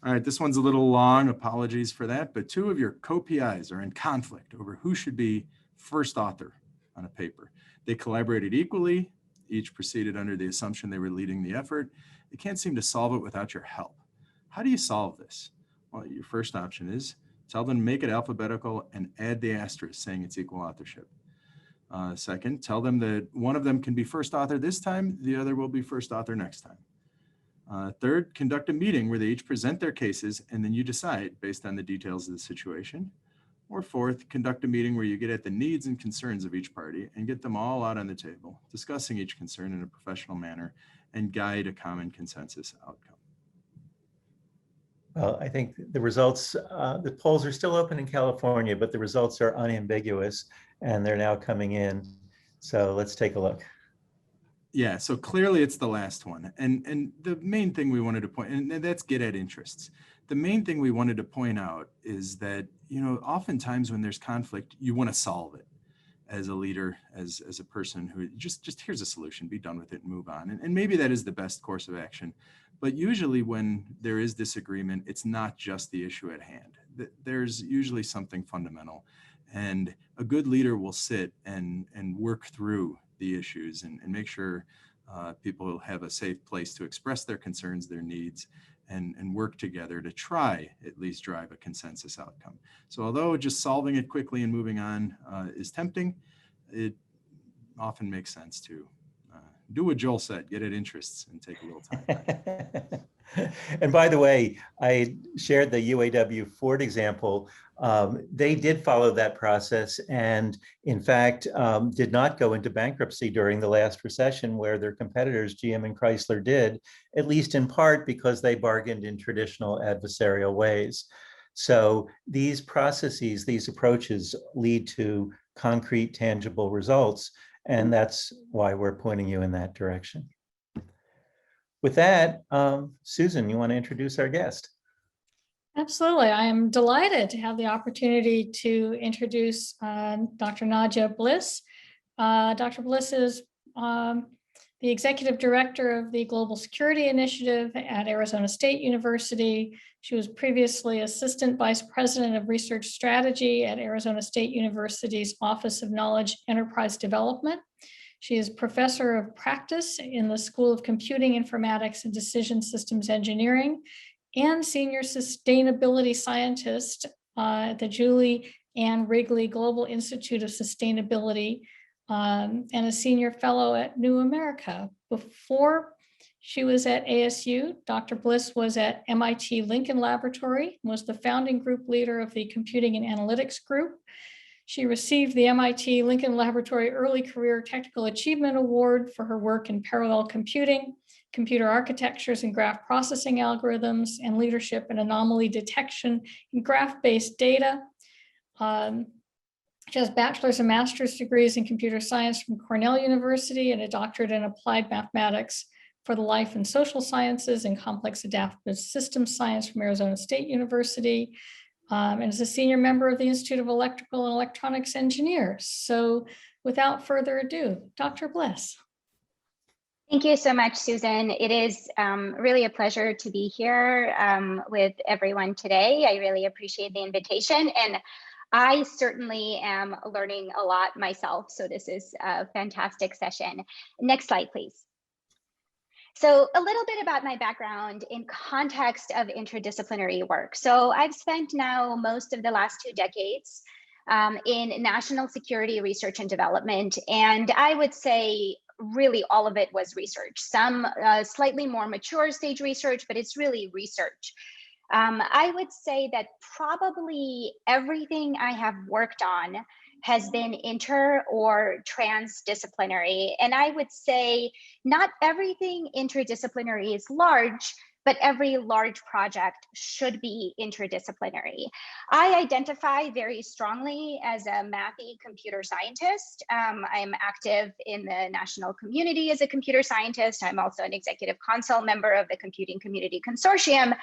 All right, this one's a little long, apologies for that, but 2 of your co-PIs are in conflict over who should be first author on a paper. They collaborated equally, each proceeded under the assumption they were leading the effort. They can't seem to solve it without your help. How do you solve this? Well, your first option is tell them to make it alphabetical and add the asterisk saying it's equal authorship. Second, tell them that one of them can be first author this time, the other will be first author next time. Third, conduct a meeting where they each present their cases and then you decide based on the details of the situation. Or fourth, conduct a meeting where you get at the needs and concerns of each party and get them all out on the table, discussing each concern in a professional manner and guide a common consensus outcome. Well, I think the results, the polls are still open in California, but the results are unambiguous and they're now coming in. So let's take a look. Yeah, so clearly it's the last one. And the main thing we wanted to point, and that's get at interests. The main thing we wanted to point out is that, oftentimes when there's conflict, you want to solve it as a leader, as a person who just here's a solution, be done with it and move on. And maybe that is the best course of action. But usually when there is disagreement, it's not just the issue at hand. There's usually something fundamental. And a good leader will sit and work through the issues and make sure people have a safe place to express their concerns, their needs, and work together to try at least drive a consensus outcome. So although just solving it quickly and moving on is tempting, it often makes sense to do what Joel said, get at interests and take a little time. And by the way, I shared the UAW Ford example. They did follow that process and in fact did not go into bankruptcy during the last recession where their competitors, GM and Chrysler, did, at least in part because they bargained in traditional adversarial ways. So these processes, these approaches lead to concrete, tangible results. And that's why we're pointing you in that direction. With that, Susan, you want to introduce our guest? Absolutely. I am delighted to have the opportunity to introduce Dr. Nadia Bliss. Dr. Bliss is the Executive Director of the Global Security Initiative at Arizona State University. She was previously Assistant Vice President of Research Strategy at Arizona State University's Office of Knowledge Enterprise Development. She is Professor of Practice in the School of Computing, Informatics, and Decision Systems Engineering, and Senior Sustainability Scientist at the Julie Ann Wrigley Global Institute of Sustainability, and a Senior Fellow at New America. Before she was at ASU, Dr. Bliss was at MIT Lincoln Laboratory, was the founding group leader of the Computing and Analytics Group. She received the MIT Lincoln Laboratory Early Career Technical Achievement Award for her work in parallel computing, computer architectures and graph processing algorithms, and leadership in anomaly detection in graph-based data. She has bachelor's and master's degrees in computer science from Cornell University and a doctorate in applied mathematics for the life and social sciences and complex adaptive systems science from Arizona State University, and is a senior member of the Institute of Electrical and Electronics Engineers. So without further ado, Dr. Bliss. Thank you so much, Susan. It is really a pleasure to be here with everyone today. I really appreciate the invitation, and I certainly am learning a lot myself. So this is a fantastic session. Next slide, please. So a little bit about my background in context of interdisciplinary work. So I've spent now most of the last 2 decades in national security research and development. And I would say really all of it was research, some slightly more mature stage research, but it's really research. I would say that probably everything I have worked on has been inter or transdisciplinary. And I would say not everything interdisciplinary is large, but every large project should be interdisciplinary. I identify very strongly as a mathy computer scientist. I'm active in the national community as a computer scientist. I'm also an executive council member of the Computing Community Consortium,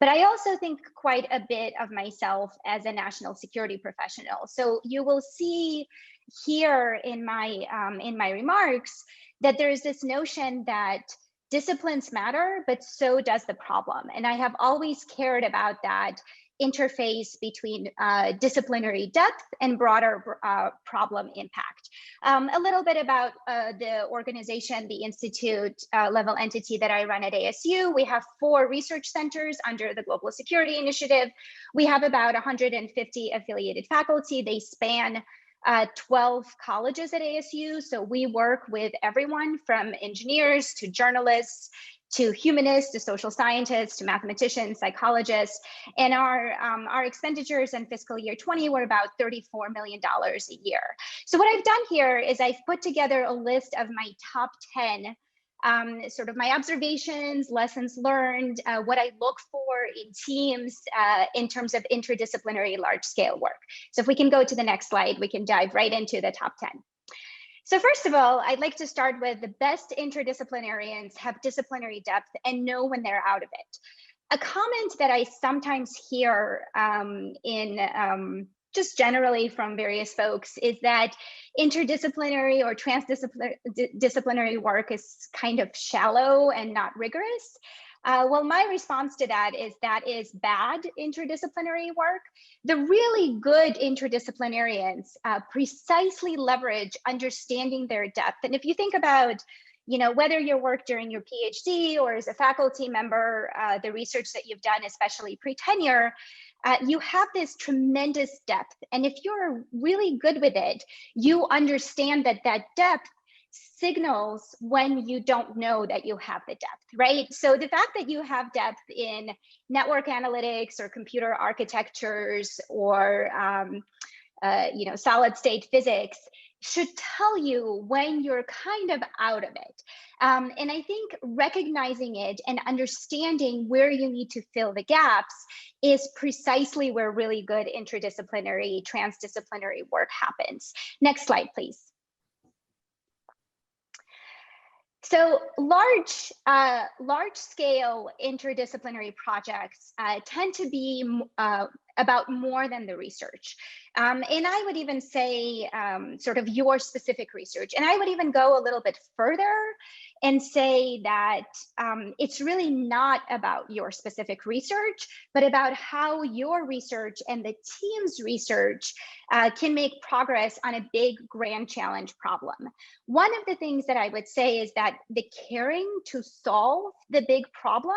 but I also think quite a bit of myself as a national security professional. So you will see here in my remarks that there's this notion that disciplines matter, but so does the problem. And I have always cared about that interface between disciplinary depth and broader problem impact. A little bit about the organization, the institute level entity that I run at ASU. We have 4 research centers under the Global Security Initiative. We have about 150 affiliated faculty. They span 12 colleges at ASU. So we work with everyone from engineers to journalists, to humanists, to social scientists, to mathematicians, psychologists. And our expenditures in fiscal year 20 were about $34 million a year. So what I've done here is I've put together a list of my top 10 sort of my observations, lessons learned, what I look for in teams in terms of interdisciplinary large scale work. So if we can go to the next slide, we can dive right into the top 10. So first of all, I'd like to start with the best interdisciplinarians have disciplinary depth and know when they're out of it. A comment that I sometimes hear just generally from various folks is that interdisciplinary or transdisciplinary work is kind of shallow and not rigorous. Well, my response to that is bad interdisciplinary work. The really good interdisciplinarians precisely leverage understanding their depth. And if you think about, whether your work during your PhD or as a faculty member, the research that you've done, especially pre-tenure, you have this tremendous depth. And if you're really good with it, you understand that depth signals when you don't know that you have the depth, right? So the fact that you have depth in network analytics or computer architectures or solid state physics should tell you when you're kind of out of it. And I think recognizing it and understanding where you need to fill the gaps is precisely where really good interdisciplinary, transdisciplinary work happens. Next slide, please. So large scale interdisciplinary projects tend to be about more than the research. And I would even say sort of your specific research. And I would even go a little bit further and say that it's really not about your specific research, but about how your research and the team's research can make progress on a big grand challenge problem. One of the things that I would say is that the caring to solve the big problem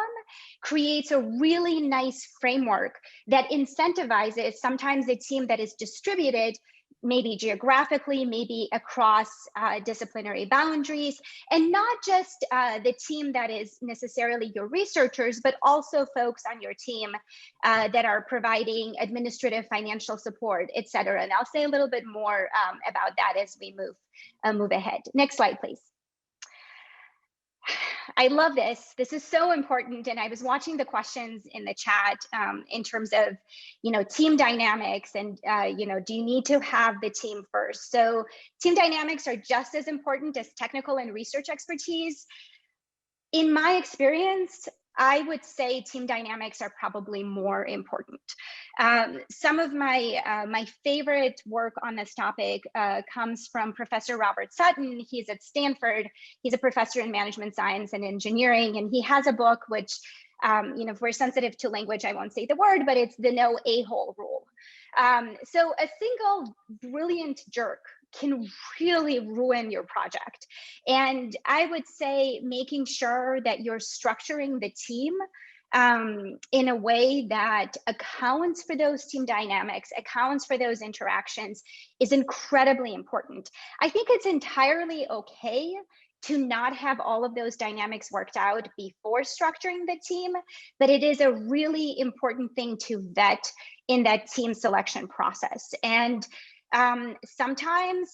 creates a really nice framework that incentivizes sometimes a team that is distributed, maybe geographically, maybe across disciplinary boundaries, and not just the team that is necessarily your researchers, but also folks on your team that are providing administrative financial support, et cetera. And I'll say a little bit more about that as we move ahead. Next slide, please. I love this. This is so important. And I was watching the questions in the chat in terms of, team dynamics and, do you need to have the team first? So team dynamics are just as important as technical and research expertise. In my experience, I would say team dynamics are probably more important. Some of my favorite work on this topic comes from Professor Robert Sutton. He's at Stanford. He's a professor in management science and engineering, and he has a book which, if we're sensitive to language, I won't say the word, but it's the no a-hole rule. So a single brilliant jerk can really ruin your project. And I would say making sure that you're structuring the team in a way that accounts for those team dynamics, accounts for those interactions is incredibly important. I think it's entirely okay to not have all of those dynamics worked out before structuring the team, but it is a really important thing to vet in that team selection process. And sometimes,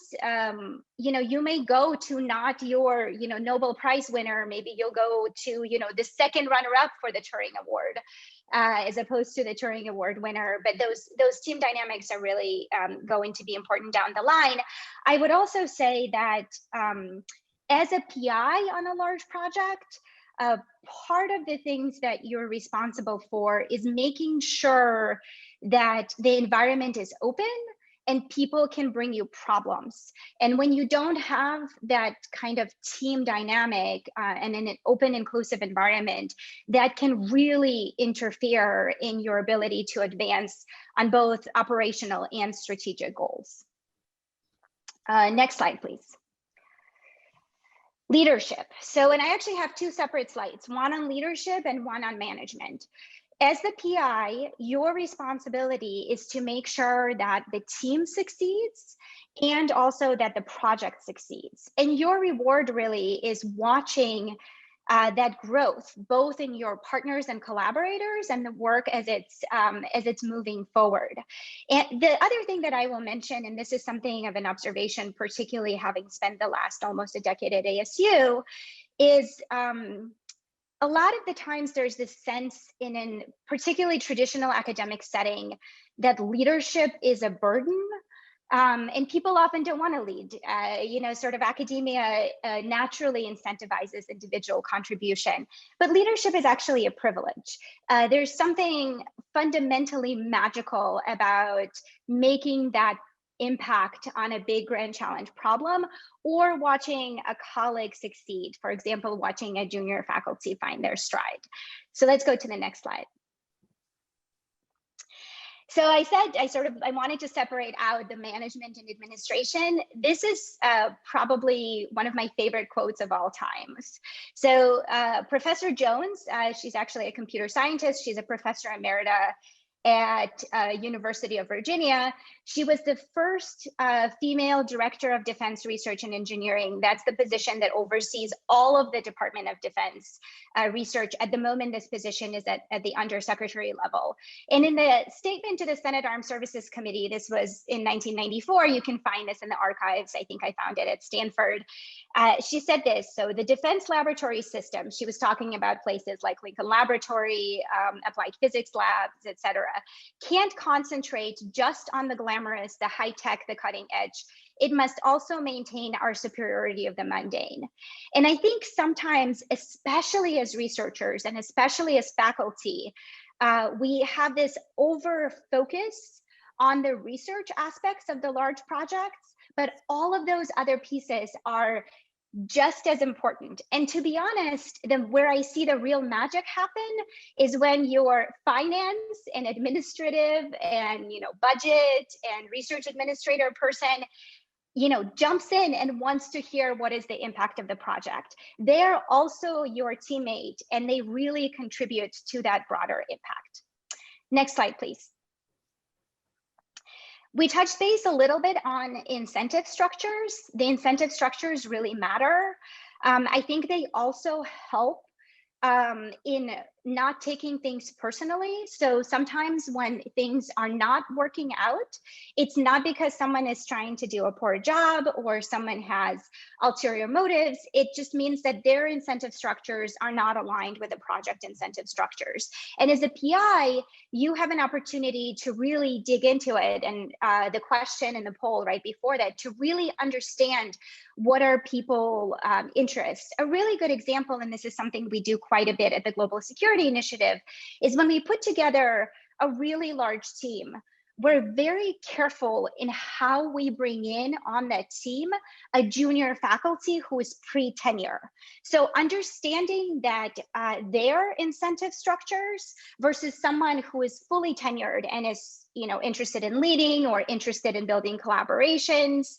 you may go to not your, Nobel Prize winner. Maybe you'll go to, the second runner-up for the Turing Award, as opposed to the Turing Award winner. But those team dynamics are really going to be important down the line. I would also say that as a PI on a large project, part of the things that you're responsible for is making sure that the environment is open and people can bring you problems. And when you don't have that kind of team dynamic and in an open, inclusive environment, that can really interfere in your ability to advance on both operational and strategic goals. Next slide, please. Leadership. So, and I actually have two separate slides, one on leadership and one on management. As the PI, your responsibility is to make sure that the team succeeds and also that the project succeeds. And your reward really is watching that growth, both in your partners and collaborators and the work as it's moving forward. And the other thing that I will mention, and this is something of an observation, particularly having spent the last almost a decade at ASU, is a lot of the times there's this sense in a particularly traditional academic setting that leadership is a burden. And people often don't want to lead. Sort of academia naturally incentivizes individual contribution, but leadership is actually a privilege. There's something fundamentally magical about making that impact on a big grand challenge problem, or watching a colleague succeed. For example, watching a junior faculty find their stride. So let's go to the next slide. So I said I wanted to separate out the management and administration. This is probably one of my favorite quotes of all times. So Professor Jones, she's actually a computer scientist. She's a professor emerita at University of Virginia. She was the first female director of defense research and engineering. That's the position that oversees all of the Department of Defense research. At the moment, this position is at the undersecretary level. And in the statement to the Senate Armed Services Committee, this was in 1994, you can find this in the archives. I think I found it at Stanford. She said this, so the defense laboratory system, she was talking about places like Lincoln Laboratory, applied physics labs, et cetera, can't concentrate just on the glamorous, the high tech, the cutting edge. It must also maintain our superiority of the mundane. And I think sometimes, especially as researchers and especially as faculty, we have this over focus on the research aspects of the large projects, but all of those other pieces are just as important. And to be honest, where I see the real magic happen is when your finance and administrative and budget and research administrator person jumps in and wants to hear what is the impact of the project. They're also your teammate and they really contribute to that broader impact. Next slide, please. We touched base a little bit on incentive structures. The incentive structures really matter. I think they also help in not taking things personally. So sometimes when things are not working out, it's not because someone is trying to do a poor job or someone has ulterior motives. It just means that their incentive structures are not aligned with the project incentive structures. And as a PI, you have an opportunity to really dig into it. And the question in the poll right before that, to really understand what are people interests. A really good example, and this is something we do quite a bit at the Global Security Initiative, is when we put together a really large team, we're very careful in how we bring in on that team a junior faculty who is pre-tenure. So understanding that their incentive structures versus someone who is fully tenured and is interested in leading or interested in building collaborations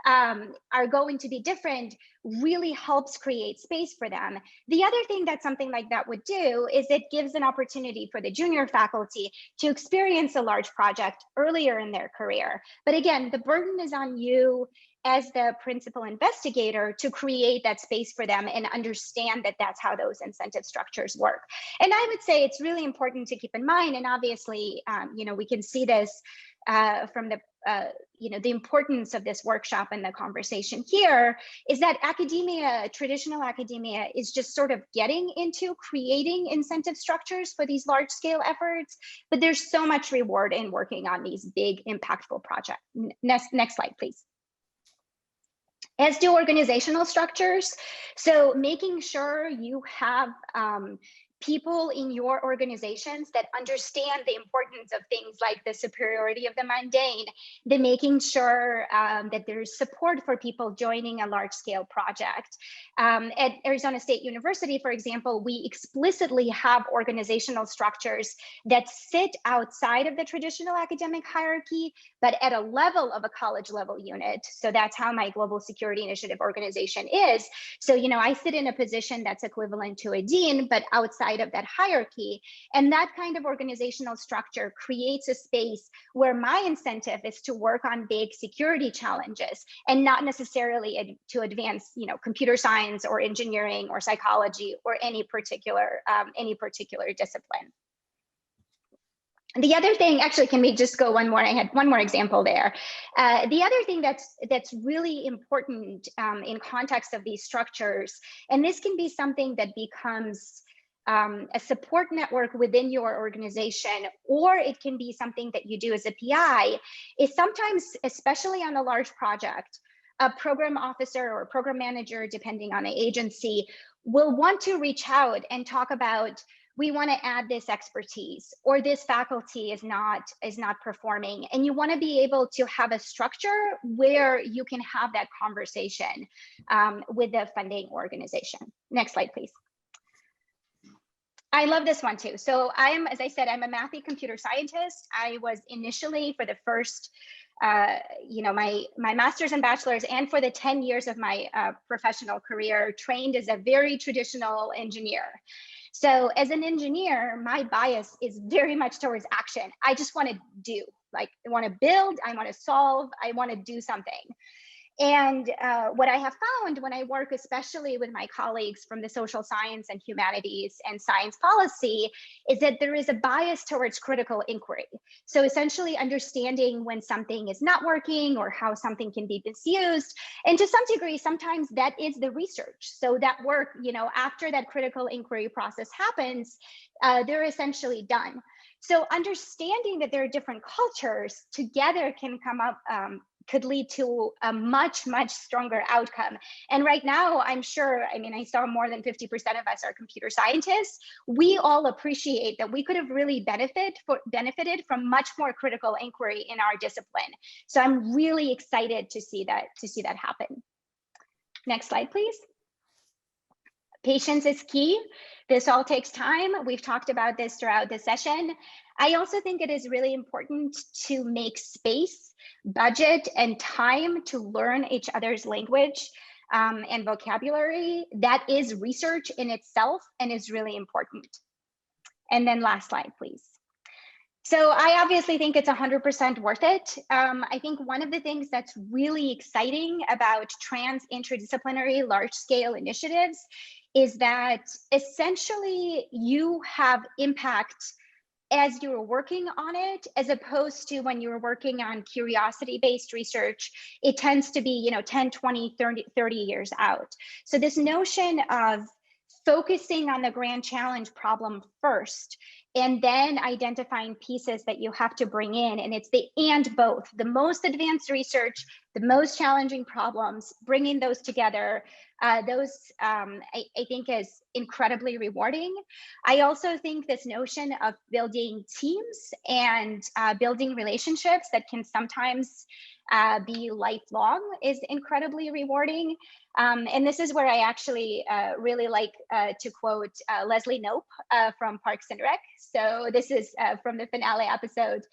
are going to be different, really helps create space for them. The other thing that something like that would do is it gives an opportunity for the junior faculty to experience a large project earlier in their career. But again, the burden is on you as the principal investigator to create that space for them and understand that that's how those incentive structures work. And I would say it's really important to keep in mind, and obviously, we can see this from the the importance of this workshop and the conversation here is that academia, traditional academia, is just sort of getting into creating incentive structures for these large scale efforts, but there's so much reward in working on these big impactful projects. Next slide, please. As do organizational structures. So making sure you have people in your organizations that understand the importance of things like the superiority of the mundane, the making sure that there's support for people joining a large scale project. At Arizona State University, for example, we explicitly have organizational structures that sit outside of the traditional academic hierarchy, but at a level of a college level unit. So that's how my Global Security Initiative organization is. So, I sit in a position that's equivalent to a dean, but outside of that hierarchy. And that kind of organizational structure creates a space where my incentive is to work on big security challenges and not necessarily to advance, computer science or engineering or psychology or any particular discipline. The other thing, actually, can we just go one more? I had one more example there. The other thing that's really important in context of these structures, and this can be something that becomes a support network within your organization, or it can be something that you do as a PI, is sometimes, especially on a large project, a program officer or program manager, depending on the agency, will want to reach out and talk about we want to add this expertise, or this faculty is not performing, and you want to be able to have a structure where you can have that conversation with the funding organization. Next slide, please. I love this one too. So as I said, I'm a mathy computer scientist. I was initially, for the first, my master's and bachelor's, and for the 10 years of my professional career, trained as a very traditional engineer. So as an engineer, my bias is very much towards action. I just want to do, like, I want to build, I want to solve, I want to do something. And what I have found when I work, especially with my colleagues from the social science and humanities and science policy, is that there is a bias towards critical inquiry. So essentially understanding when something is not working or how something can be misused. And to some degree, sometimes that is the research. So that work, after that critical inquiry process happens, they're essentially done. So understanding that there are different cultures together can come up, could lead to a much, much stronger outcome. And right now, I'm sure, I saw more than 50% of us are computer scientists. We all appreciate that we could have really benefited from much more critical inquiry in our discipline. So I'm really excited to see that happen. Next slide, please. Patience is key. This all takes time. We've talked about this throughout the session. I also think it is really important to make space, budget, and time to learn each other's language and vocabulary. That is research in itself and is really important. And then last slide, please. So I obviously think it's 100% worth it. I think one of the things that's really exciting about trans interdisciplinary large-scale initiatives is that essentially you have impact as you're working on it, as opposed to when you're working on curiosity-based research, it tends to be 10, 20, 30 years out. So this notion of focusing on the grand challenge problem first, and then identifying pieces that you have to bring in, and it's the and both, the most advanced research, the most challenging problems, bringing those together, I think is incredibly rewarding. I also think this notion of building teams and building relationships that can sometimes be lifelong is incredibly rewarding. And this is where I actually really like to quote Leslie Knope from Parks and Rec. So this is from the finale episode.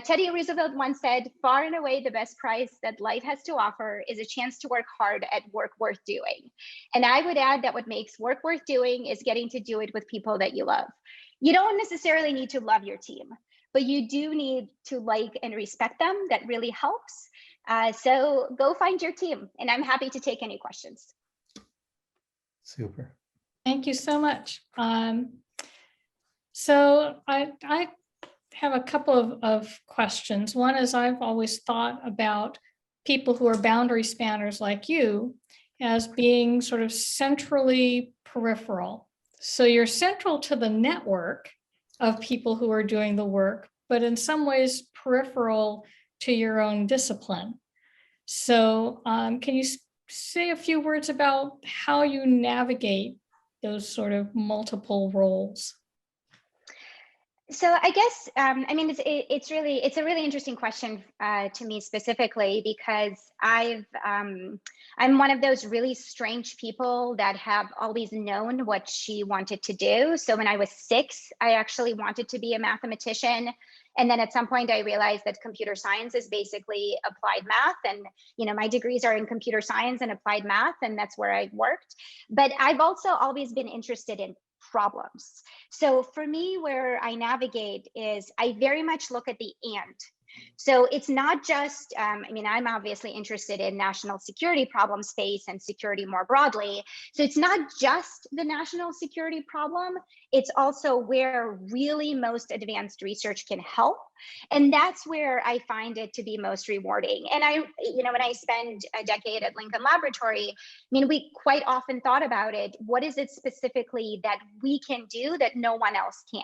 Teddy Roosevelt once said, "Far and away the best prize that life has to offer is a chance to work hard at work worth doing." And I would add that what makes work worth doing is getting to do it with people that you love. You don't necessarily need to love your team, but you do need to like and respect them. That really helps. So go find your team, and I'm happy to take any questions. Super. Thank you so much. So I have a couple of questions. One is, I've always thought about people who are boundary spanners like you as being sort of centrally peripheral. So you're central to the network of people who are doing the work, but in some ways peripheral to your own discipline. So can you say a few words about how you navigate those sort of multiple roles? So I guess, it's a really interesting question to me specifically, because I'm one of those really strange people that have always known what she wanted to do. So when I was 6, I actually wanted to be a mathematician. And then at some point I realized that computer science is basically applied math. And, my degrees are in computer science and applied math, and that's where I worked. But I've also always been interested in problems. So for me, where I navigate is I very much look at the and. So it's not just, I'm obviously interested in national security problem space and security more broadly. So it's not just the national security problem, it's also where really most advanced research can help. And that's where I find it to be most rewarding. And when I spend a decade at Lincoln Laboratory, we quite often thought about it. What is it specifically that we can do that no one else can,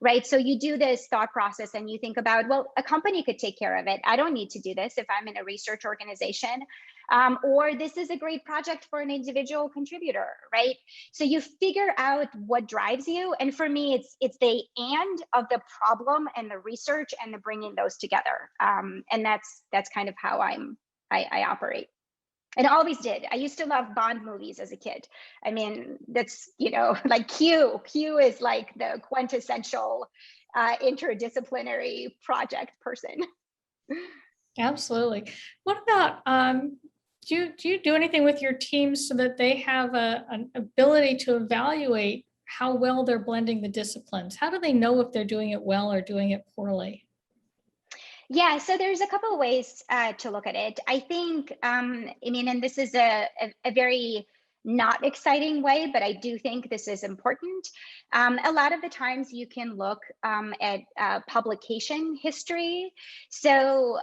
right? So you do this thought process and you think about, well, a company could take care of it. I don't need to do this if I'm in a research organization. or this is a great project for an individual contributor, right? So you figure out what drives you. And for me, it's the and of the problem and the research and the bringing those together. And that's kind of how I operate. And I always did. I used to love Bond movies as a kid. I mean, that's, like Q. Q is like the quintessential interdisciplinary project person. Absolutely. What about, do you do anything with your teams so that they have an ability to evaluate how well they're blending the disciplines? How do they know if they're doing it well or doing it poorly? Yeah, so there's a couple of ways to look at it. I think, and this is a very not exciting way, but I do think this is important. A lot of the times you can look at publication history. So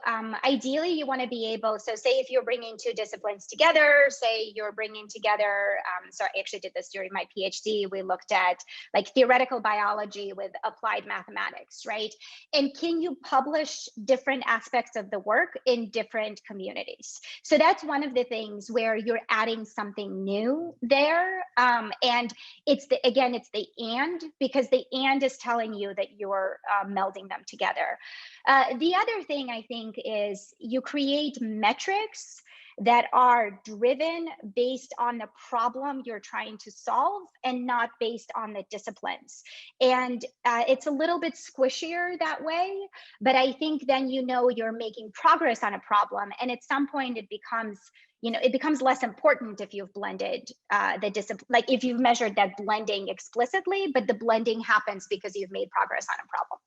ideally you want to be able, so say if you're bringing two disciplines together, say you're bringing together, so I actually did this during my PhD, we looked at like theoretical biology with applied mathematics, right? And can you publish different aspects of the work in different communities? So that's one of the things where you're adding something new there. And it's the and, because the and is telling you that you're melding them together. The other thing I think is you create metrics that are driven based on the problem you're trying to solve and not based on the disciplines. And it's a little bit squishier that way, but I think then you're making progress on a problem. And at some point it becomes less important if you've blended the discipline, like if you've measured that blending explicitly, but the blending happens because you've made progress on a problem.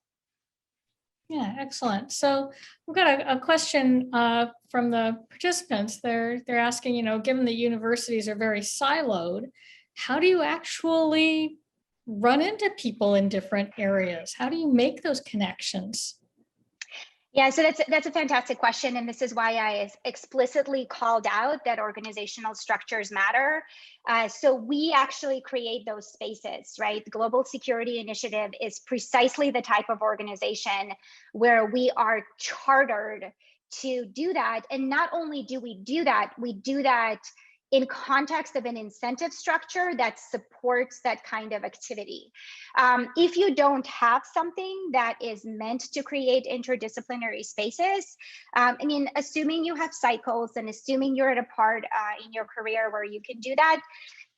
Yeah, excellent. So we've got a question from the participants. They're asking, given that universities are very siloed, how do you actually run into people in different areas? How do you make those connections? Yeah, so that's a fantastic question. And this is why I explicitly called out that organizational structures matter. So we actually create those spaces, right? The Global Security Initiative is precisely the type of organization where we are chartered to do that. And not only do we do that in context of an incentive structure that supports that kind of activity. If you don't have something that is meant to create interdisciplinary spaces, assuming you have cycles and assuming you're at a part in your career where you can do that,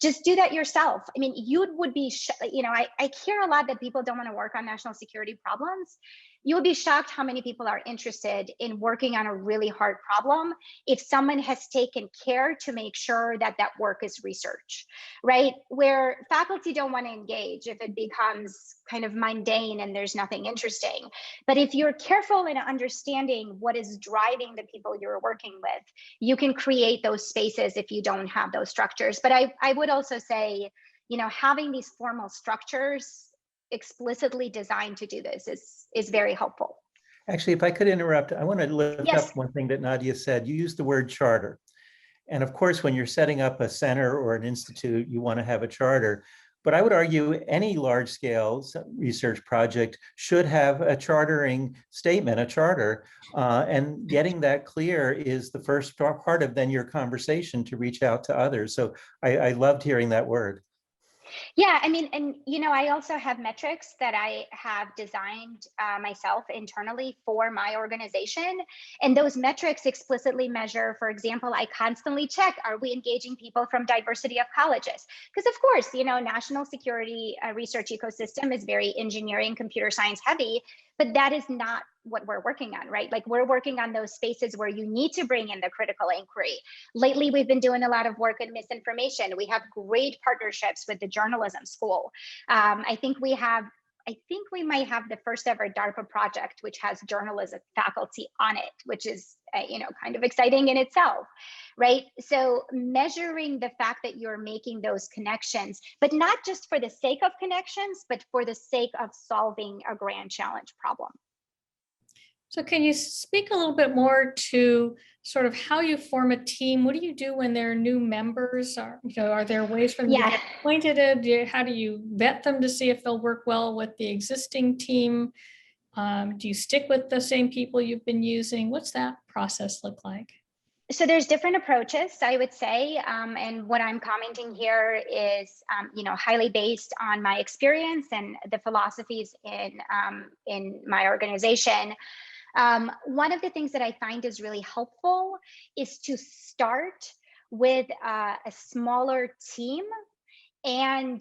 just do that yourself. You would be, I hear a lot that people don't want to work on national security problems. You would be shocked how many people are interested in working on a really hard problem if someone has taken care to make sure that that work is research, right? Where faculty don't want to engage if it becomes kind of mundane and there's nothing interesting. But if you're careful in understanding what is driving the people you're working with, you can create those spaces if you don't have those structures. But I would also say, having these formal structures explicitly designed to do this is very helpful. Actually, if I could interrupt, I want to lift Yes. up one thing that Nadia said. You used the word charter. And of course, when you're setting up a center or an institute, you want to have a charter. But I would argue any large scale research project should have a chartering statement, a charter. And getting that clear is the first part of then your conversation to reach out to others. So I loved hearing that word. Yeah, I also have metrics that I have designed myself internally for my organization. And those metrics explicitly measure, for example, I constantly check, are we engaging people from diversity of colleges? Because of course, national security research ecosystem is very engineering, computer science heavy, but that is not what we're working on, right? Like we're working on those spaces where you need to bring in the critical inquiry. Lately, we've been doing a lot of work in misinformation. We have great partnerships with the journalism school. I think we might have the first ever DARPA project, which has journalism faculty on it, which is, kind of exciting in itself, right? So measuring the fact that you're making those connections, but not just for the sake of connections, but for the sake of solving a grand challenge problem. So can you speak a little bit more to sort of how you form a team? What do you do when there are new members? Are there ways for them to get acquainted? How do you vet them to see if they'll work well with the existing team? Do you stick with the same people you've been using? What's that process look like? So there's different approaches, I would say, and what I'm commenting here is, highly based on my experience and the philosophies in my organization. One of the things that I find is really helpful is to start with a smaller team and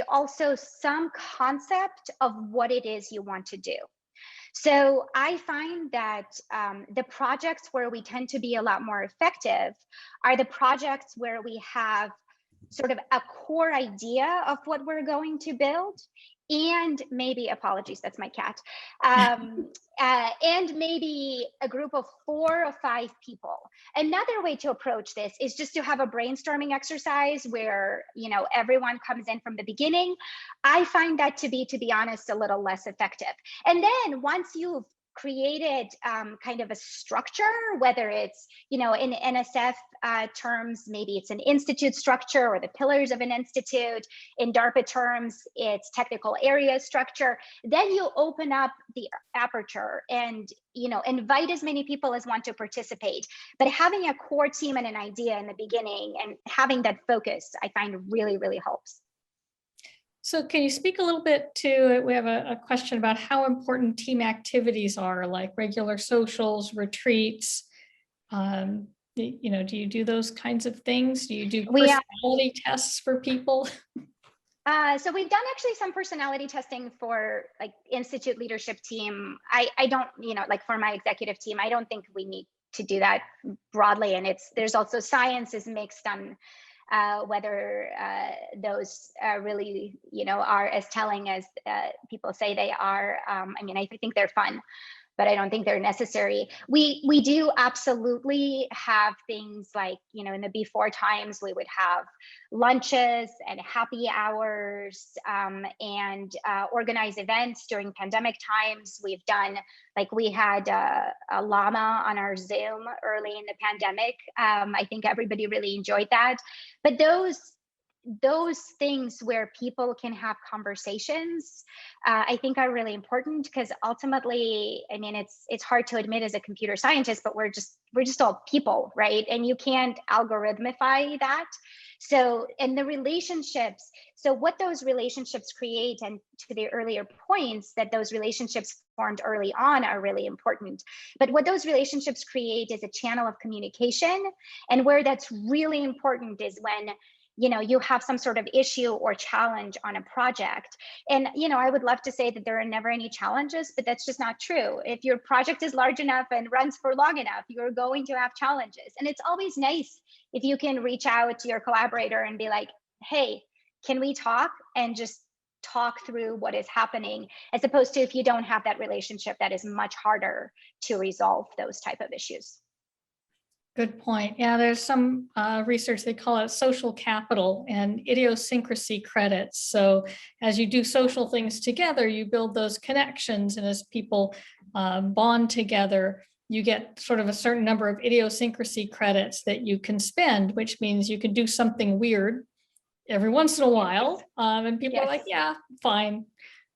also some concept of what it is you want to do. So I find that the projects where we tend to be a lot more effective are the projects where we have sort of a core idea of what we're going to build, and maybe, apologies, that's my cat, and maybe a group of 4 or 5 people. Another way to approach this is just to have a brainstorming exercise where, everyone comes in from the beginning. I find that to be honest, a little less effective. And then once you've created kind of a structure, whether it's, in NSF terms, maybe it's an institute structure or the pillars of an institute. In DARPA terms, it's technical area structure. Then you open up the aperture and, invite as many people as want to participate. But having a core team and an idea in the beginning and having that focus, I find really, really helps. So can you speak a little bit to, we have a question about how important team activities are, like regular socials, retreats. Do you do those kinds of things? Do you do personality tests for people? So we've done actually some personality testing for like institute leadership team. I don't, like for my executive team, I don't think we need to do that broadly. And there's also science is mixed on whether those really, are as telling as people say they are. I think they're fun, but I don't think they're necessary. We do absolutely have things like, in the before times, we would have lunches and happy hours and organize events during pandemic times. We've done, like we had a llama on our Zoom early in the pandemic. I think everybody really enjoyed that. But those things where people can have conversations, I think are really important, because ultimately, it's hard to admit as a computer scientist, but we're just all people, right? And you can't algorithmify that. So, and the relationships, so what those relationships create, and to the earlier points, that those relationships formed early on are really important. But what those relationships create is a channel of communication. And where that's really important is when you have some sort of issue or challenge on a project. And, I would love to say that there are never any challenges, but that's just not true. If your project is large enough and runs for long enough, you're going to have challenges. And it's always nice if you can reach out to your collaborator and be like, hey, can we talk? And just talk through what is happening, as opposed to if you don't have that relationship, that is much harder to resolve those type of issues. Good point. Yeah, there's some research, they call it social capital and idiosyncrasy credits. So as you do social things together, you build those connections. And as people bond together, you get sort of a certain number of idiosyncrasy credits that you can spend, which means you can do something weird every once in a while. And people are like, yeah, fine.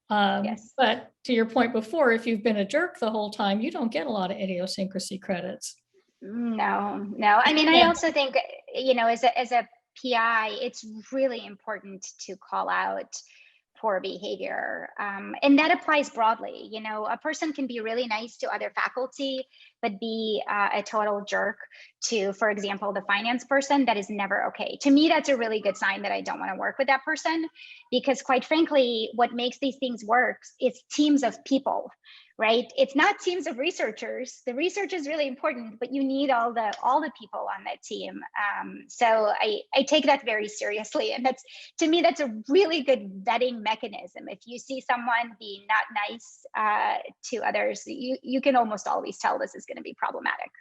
But to your point before, if you've been a jerk the whole time, you don't get a lot of idiosyncrasy credits. No. I also think, as a PI, it's really important to call out poor behavior. And that applies broadly. A person can be really nice to other faculty, but be a total jerk to, for example, the finance person. That is never okay. To me, that's a really good sign that I don't want to work with that person, because quite frankly, what makes these things work is teams of people. Right? It's not teams of researchers. The research is really important, but you need all the people on that team. So I take that very seriously. And to me, that's a really good vetting mechanism. If you see someone being not nice to others, you can almost always tell this is going to be problematic.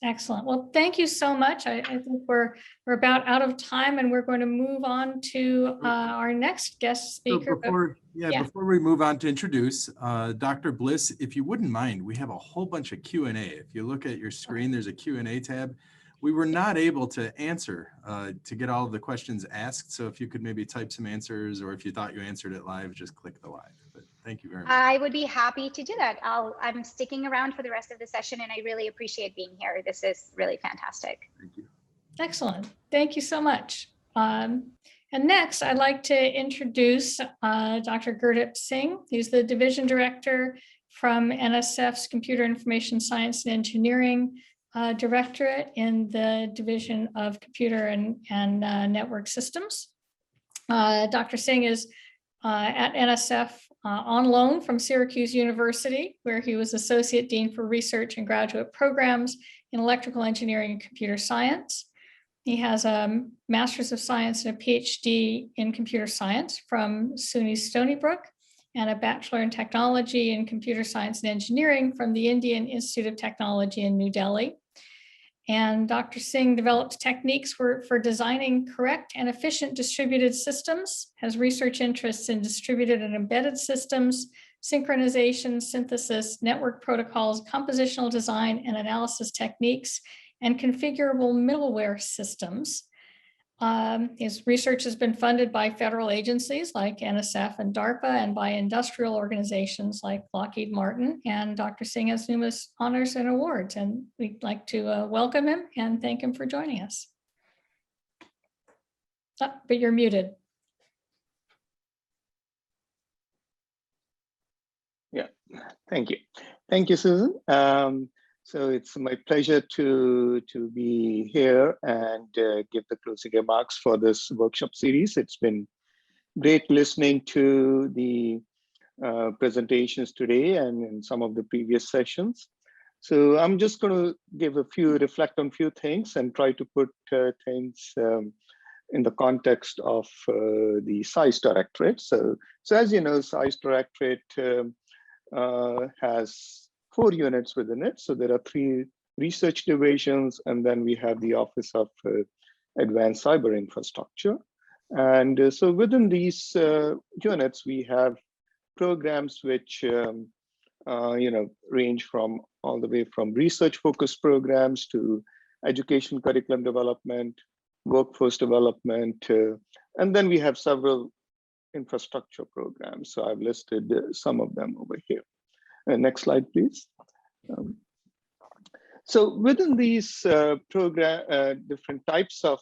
Excellent. Well, thank you so much. I think we're about out of time, and we're going to move on to our next guest speaker. So before we move on to introduce Dr. Bliss, if you wouldn't mind, we have a whole bunch of Q&A. If you look at your screen, there's a Q&A tab. We were not able to answer to get all of the questions asked. So if you could maybe type some answers, or if you thought you answered it live, just click the live. But Thank you very much. I would be happy to do that. I'm sticking around for the rest of the session, and I really appreciate being here. This is really fantastic. Thank you. Excellent. Thank you so much. And next, I'd like to introduce Dr. Gurdeep Singh, who's the Division Director from NSF's Computer Information Science and Engineering Directorate in the Division of Computer and Network Systems. Dr. Singh is at NSF on loan from Syracuse University, where he was Associate Dean for Research and Graduate Programs in Electrical Engineering and Computer Science. He has a Master's of Science and a PhD in Computer Science from SUNY Stony Brook, and a Bachelor in Technology in Computer Science and Engineering from the Indian Institute of Technology in New Delhi. And Dr. Singh developed techniques for designing correct and efficient distributed systems, has research interests in distributed and embedded systems, synchronization, synthesis, network protocols, compositional design and analysis techniques, and configurable middleware systems. His research has been funded by federal agencies like NSF and DARPA, and by industrial organizations like Lockheed Martin. And Dr. Singh has numerous honors and awards, and we'd like to welcome him and thank him for joining us. But you're muted. Yeah, thank you. Thank you, Susan. So it's my pleasure to be here and give the closing remarks for this workshop series. It's been great listening to the presentations today and in some of the previous sessions. So I'm just going to reflect on a few things and try to put things in the context of the SAIS Directorate. So as you know, SAIS Directorate has 4 units within it. So there are 3 research divisions, and then we have the Office of Advanced Cyber Infrastructure. And so within these units, we have programs which range from all the way from research-focused programs to education curriculum development, workforce development, and then we have several infrastructure programs. So I've listed some of them over here. Next slide, please. So within these different types of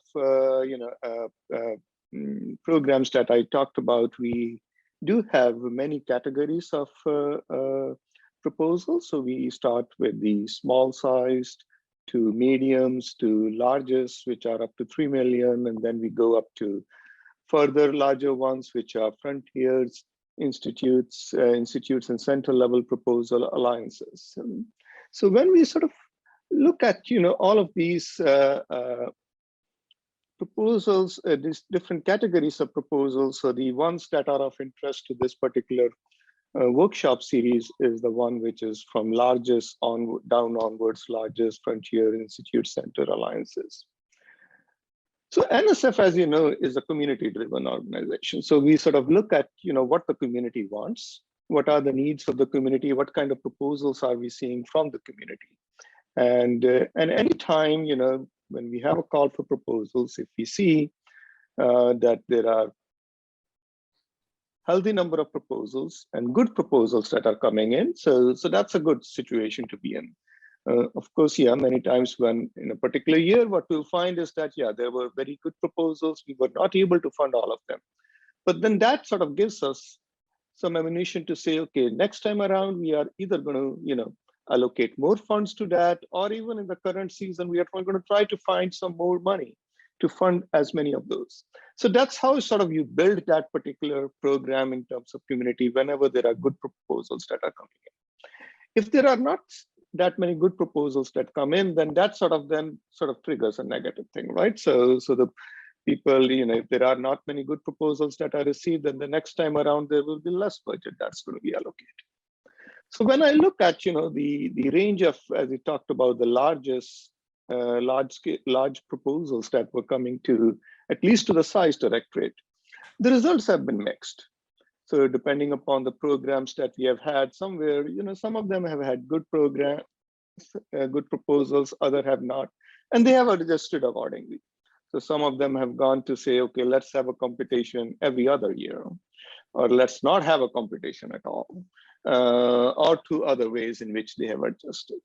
programs that I talked about, we do have many categories of proposals. So we start with the small sized to mediums to largest, which are up to 3 million, and then we go up to further larger ones, which are frontiers, institutes and center level proposal alliances. So when we sort of look at all of these proposals, these different categories of proposals, so the ones that are of interest to this particular workshop series is the one which is from largest on down onwards, largest frontier, institute, center alliances. So NSF, as you know, is a community-driven organization. So we sort of look at what the community wants, what are the needs of the community, what kind of proposals are we seeing from the community, and any time when we have a call for proposals, if we see that there are healthy number of proposals and good proposals that are coming in, so that's a good situation to be in. Of course, many times when in a particular year, what we'll find is that, there were very good proposals. We were not able to fund all of them. But then that sort of gives us some ammunition to say, okay, next time around, we are either going to, allocate more funds to that, or even in the current season, we are going to try to find some more money to fund as many of those. So that's how sort of you build that particular program in terms of community whenever there are good proposals that are coming in. If there are not that many good proposals that come in, then that sort of triggers a negative thing, right? So the people, if there are not many good proposals that are received, then the next time around there will be less budget that's going to be allocated. So when I look at the range of, as we talked about, the large proposals that were coming to at least to the SAIS Directorate, the results have been mixed. So depending upon the programs that we have had, somewhere, some of them have had good programs, good proposals, others have not, and they have adjusted accordingly. So some of them have gone to say, okay, let's have a competition every other year. or let's not have a competition at all, or two other ways in which they have adjusted.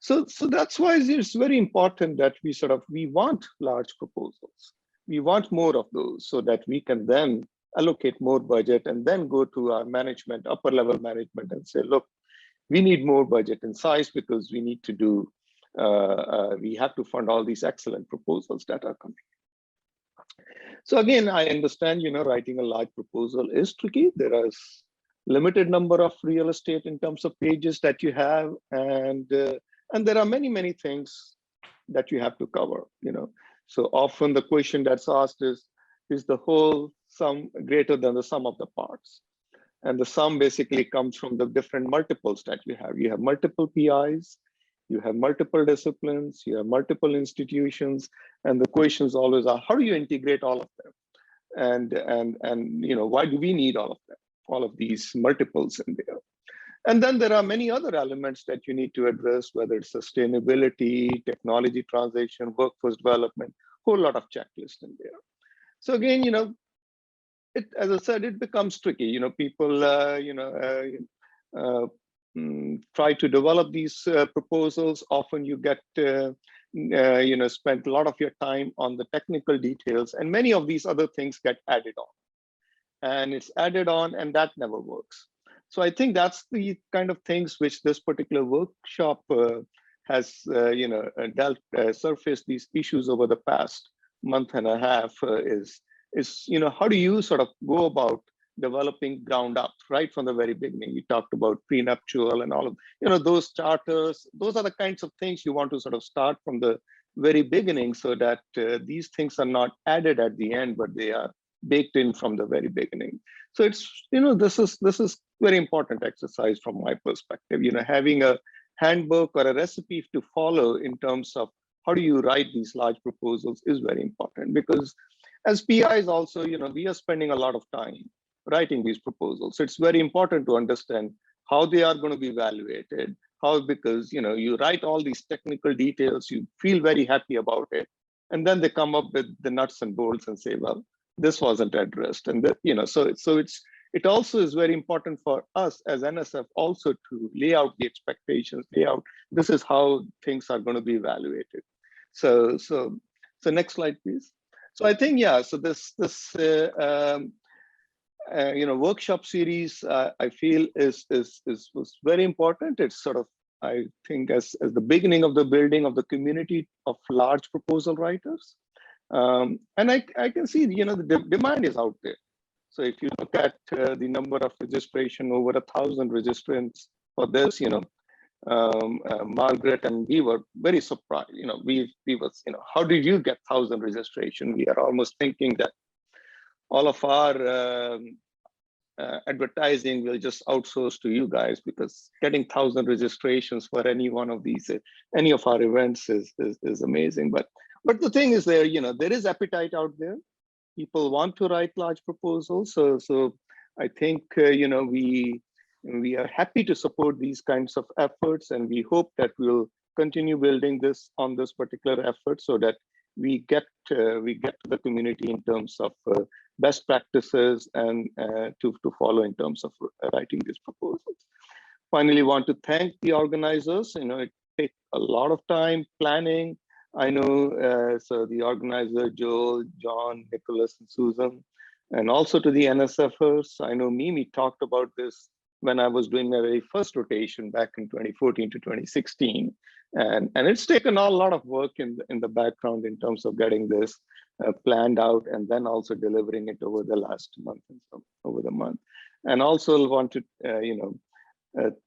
So that's why it's very important that we want large proposals. We want more of those so that we can then allocate more budget and then go to our management, upper level management, and say, look, we need more budget and size because we need to do, we have to fund all these excellent proposals that are coming. So again, I understand, writing a large proposal is tricky. There is limited number of real estate in terms of pages that you have, and there are many things that you have to cover. So often the question that's asked is the whole sum greater than the sum of the parts? And the sum basically comes from the different multiples that you have. You have multiple PIs, you have multiple disciplines, you have multiple institutions, and the questions always are, how do you integrate all of them? And why do we need all of them, all of these multiples in there? And then there are many other elements that you need to address, whether it's sustainability, technology transition, workforce development, whole lot of checklists in there. So again, as I said, it becomes tricky. People, try to develop these proposals. Often you get, spend a lot of your time on the technical details, and many of these other things get added on. And it's added on, and that never works. So I think that's the kind of things which this particular workshop has, surfaced these issues over the past month and a half. Is how do you sort of go about developing ground up right from the very beginning? We talked about prenuptial and all of those charters. Those are the kinds of things you want to sort of start from the very beginning, so that these things are not added at the end, but they are baked in from the very beginning. So it's this is very important exercise from my perspective. Having a handbook or a recipe to follow in terms of how do you write these large proposals is very important, because as PIs also, we are spending a lot of time writing these proposals. So it's very important to understand how they are going to be evaluated, because you write all these technical details, you feel very happy about it, and then they come up with the nuts and bolts and say, well, this wasn't addressed. And it also is very important for us as NSF also to lay out the expectations, this is how things are going to be evaluated. So next slide, please. So I think, so this workshop series, I feel was very important. It's sort of, I think, as the beginning of the building of the community of large proposal writers. And I can see, the demand is out there. So if you look at the number of registration, over 1,000 registrants for this, Margaret and we were very surprised. We was, how did you get 1,000 registration? We are almost thinking that all of our advertising will just outsource to you guys, because getting 1,000 registrations for any one of these, any of our events is amazing. But the thing is there is appetite out there. People want to write large proposals. So I think, we are happy to support these kinds of efforts, and we hope that we'll continue building this on this particular effort, so that we get to the community in terms of best practices and to follow in terms of writing these proposals. Finally, want to thank the organizers. It takes a lot of time planning. I know, so the organizer, Joel, John, Nicholas, and Susan, and also to the NSFers. I know Mimi talked about this when I was doing my very first rotation back in 2014 to 2016. And it's taken a lot of work in the background in terms of getting this planned out, and then also delivering it over the last month and so over the month. And also want to,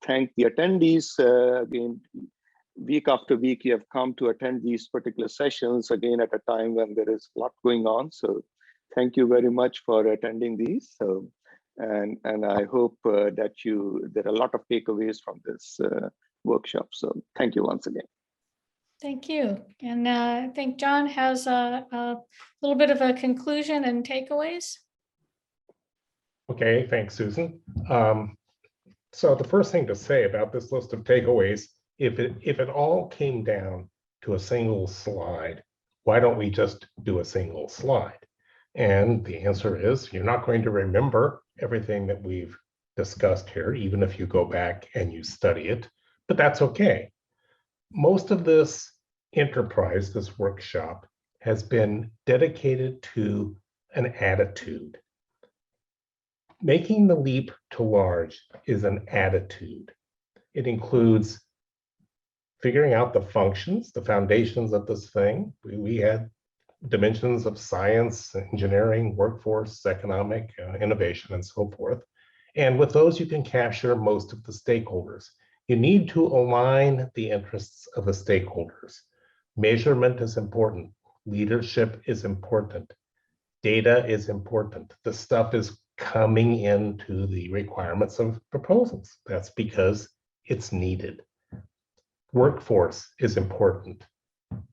thank the attendees. Again, week after week, you have come to attend these particular sessions, again, at a time when there is a lot going on. So thank you very much for attending these. So, and I hope that there are a lot of takeaways from this workshop. So thank you once again. Thank you. And I think John has a little bit of a conclusion and takeaways. Okay, thanks, Susan. So the first thing to say about this list of takeaways, if it all came down to a single slide, why don't we just do a single slide? And the answer is you're not going to remember everything that we've discussed here, even if you go back and you study it, but that's okay. Most of this enterprise, this workshop, has been dedicated to an attitude. Making the leap to large is an attitude. It includes figuring out the functions, the foundations of this thing. We had dimensions of science, engineering, workforce, economic, innovation, and so forth. And with those, you can capture most of the stakeholders. You need to align the interests of the stakeholders. Measurement is important. Leadership is important. Data is important. The stuff is coming into the requirements of proposals. That's because it's needed. Workforce is important.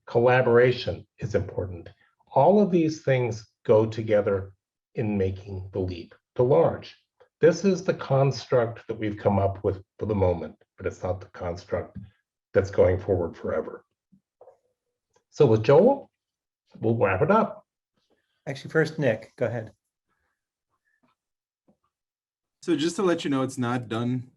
Collaboration is important. All of these things go together in making the leap to large. This is the construct that we've come up with for the moment, but it's not the construct that's going forward forever. So with Joel, we'll wrap it up. Actually, first, Nick, go ahead. So just to let you know, it's not done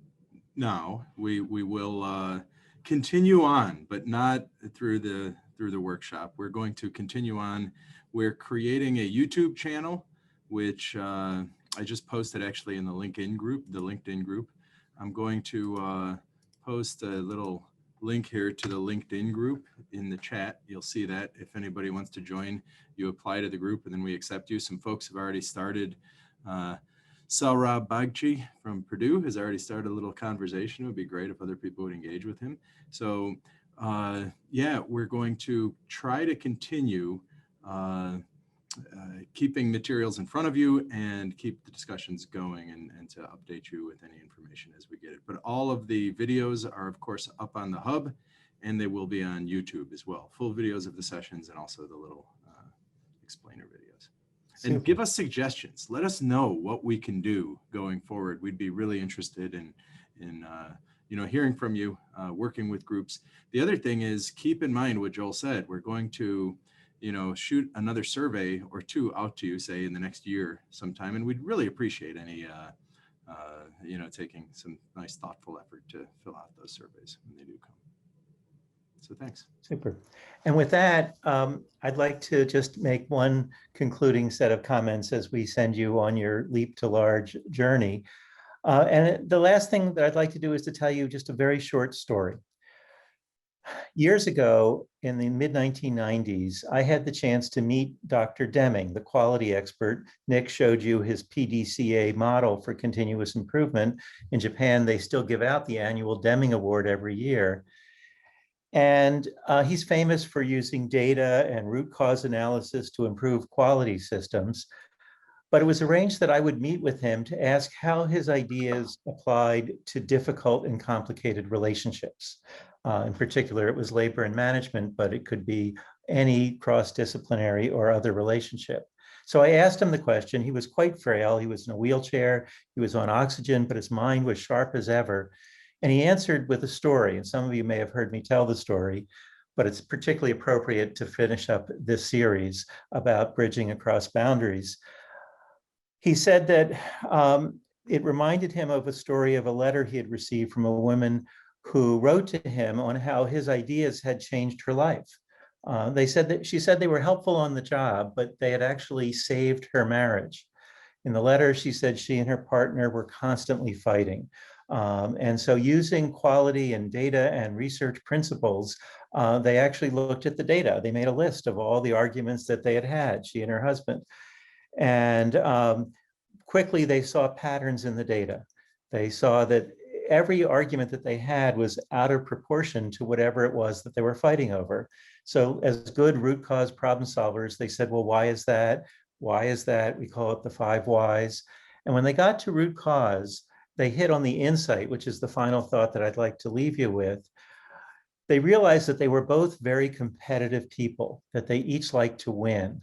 now. We will continue on, but not through the workshop. We're going to continue on. We're creating a YouTube channel, which I just posted actually in the LinkedIn group. I'm going to post a little link here to the LinkedIn group in the chat. You'll see that if anybody wants to join, you apply to the group and then we accept you. Some folks have already started. Saurabh Bagchi from Purdue has already started a little conversation. It would be great if other people would engage with him. So yeah, we're going to try to continue keeping materials in front of you and keep the discussions going and to update you with any information as we get it. But all of the videos are of course up on the hub and they will be on YouTube as well. Full videos of the sessions and also the little explainer videos. And give us suggestions. Let us know what we can do going forward. We'd be really interested in you know, hearing from you, working with groups. The other thing is keep in mind what Joel said. We're going to, you know, shoot another survey or two out to you, say in the next year sometime, and we'd really appreciate any, you know, taking some nice thoughtful effort to fill out those surveys when they do come. So thanks. Super. And with that, I'd like to just make one concluding set of comments as we send you on your leap to large journey. And the last thing that I'd like to do is to tell you just a very short story. Years ago, in the mid-1990s, I had the chance to meet Dr. Deming, the quality expert. Nick showed you his PDCA model for continuous improvement. In Japan, they still give out the annual Deming Award every year. And he's famous for using data and root cause analysis to improve quality systems. But it was arranged that I would meet with him to ask how his ideas applied to difficult and complicated relationships. In particular, it was labor and management, but it could be any cross-disciplinary or other relationship. So I asked him the question. He was quite frail. He was in a wheelchair. He was on oxygen, but his mind was sharp as ever. And he answered with a story. And some of you may have heard me tell the story, but it's particularly appropriate to finish up this series about bridging across boundaries. He said that it reminded him of a story of a letter he had received from a woman who wrote to him on how his ideas had changed her life. She said they were helpful on the job, but they had actually saved her marriage. In the letter, she said she and her partner were constantly fighting. And so using quality and data and research principles, they actually looked at the data. They made a list of all the arguments that they had had, she and her husband. And quickly they saw patterns in the data. They saw that every argument that they had was out of proportion to whatever it was that they were fighting over. So as good root cause problem solvers, they said, well, why is that? Why is that? We call it the 5 whys. And when they got to root cause, they hit on the insight, which is the final thought that I'd like to leave you with. They realized that they were both very competitive people, that they each liked to win.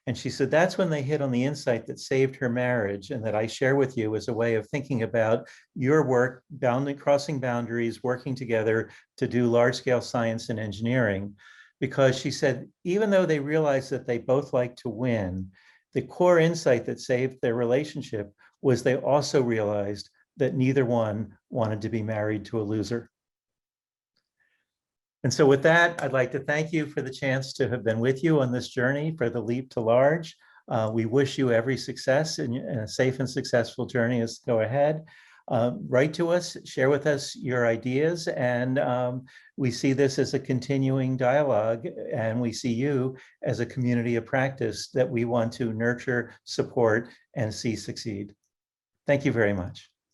And she said, that's when they hit on the insight that saved her marriage and that I share with you as a way of thinking about your work, crossing boundaries, working together to do large scale science and engineering. Because she said, even though they realized that they both like to win, The core insight that saved their relationship was they also realized that neither one wanted to be married to a loser. And so with that, I'd like to thank you for the chance to have been with you on this journey for the Leap to Large. We wish you every success in a safe and successful journey as go ahead. Write to us, share with us your ideas, and we see this as a continuing dialogue, and we see you as a community of practice that we want to nurture, support, and see succeed. Thank you very much.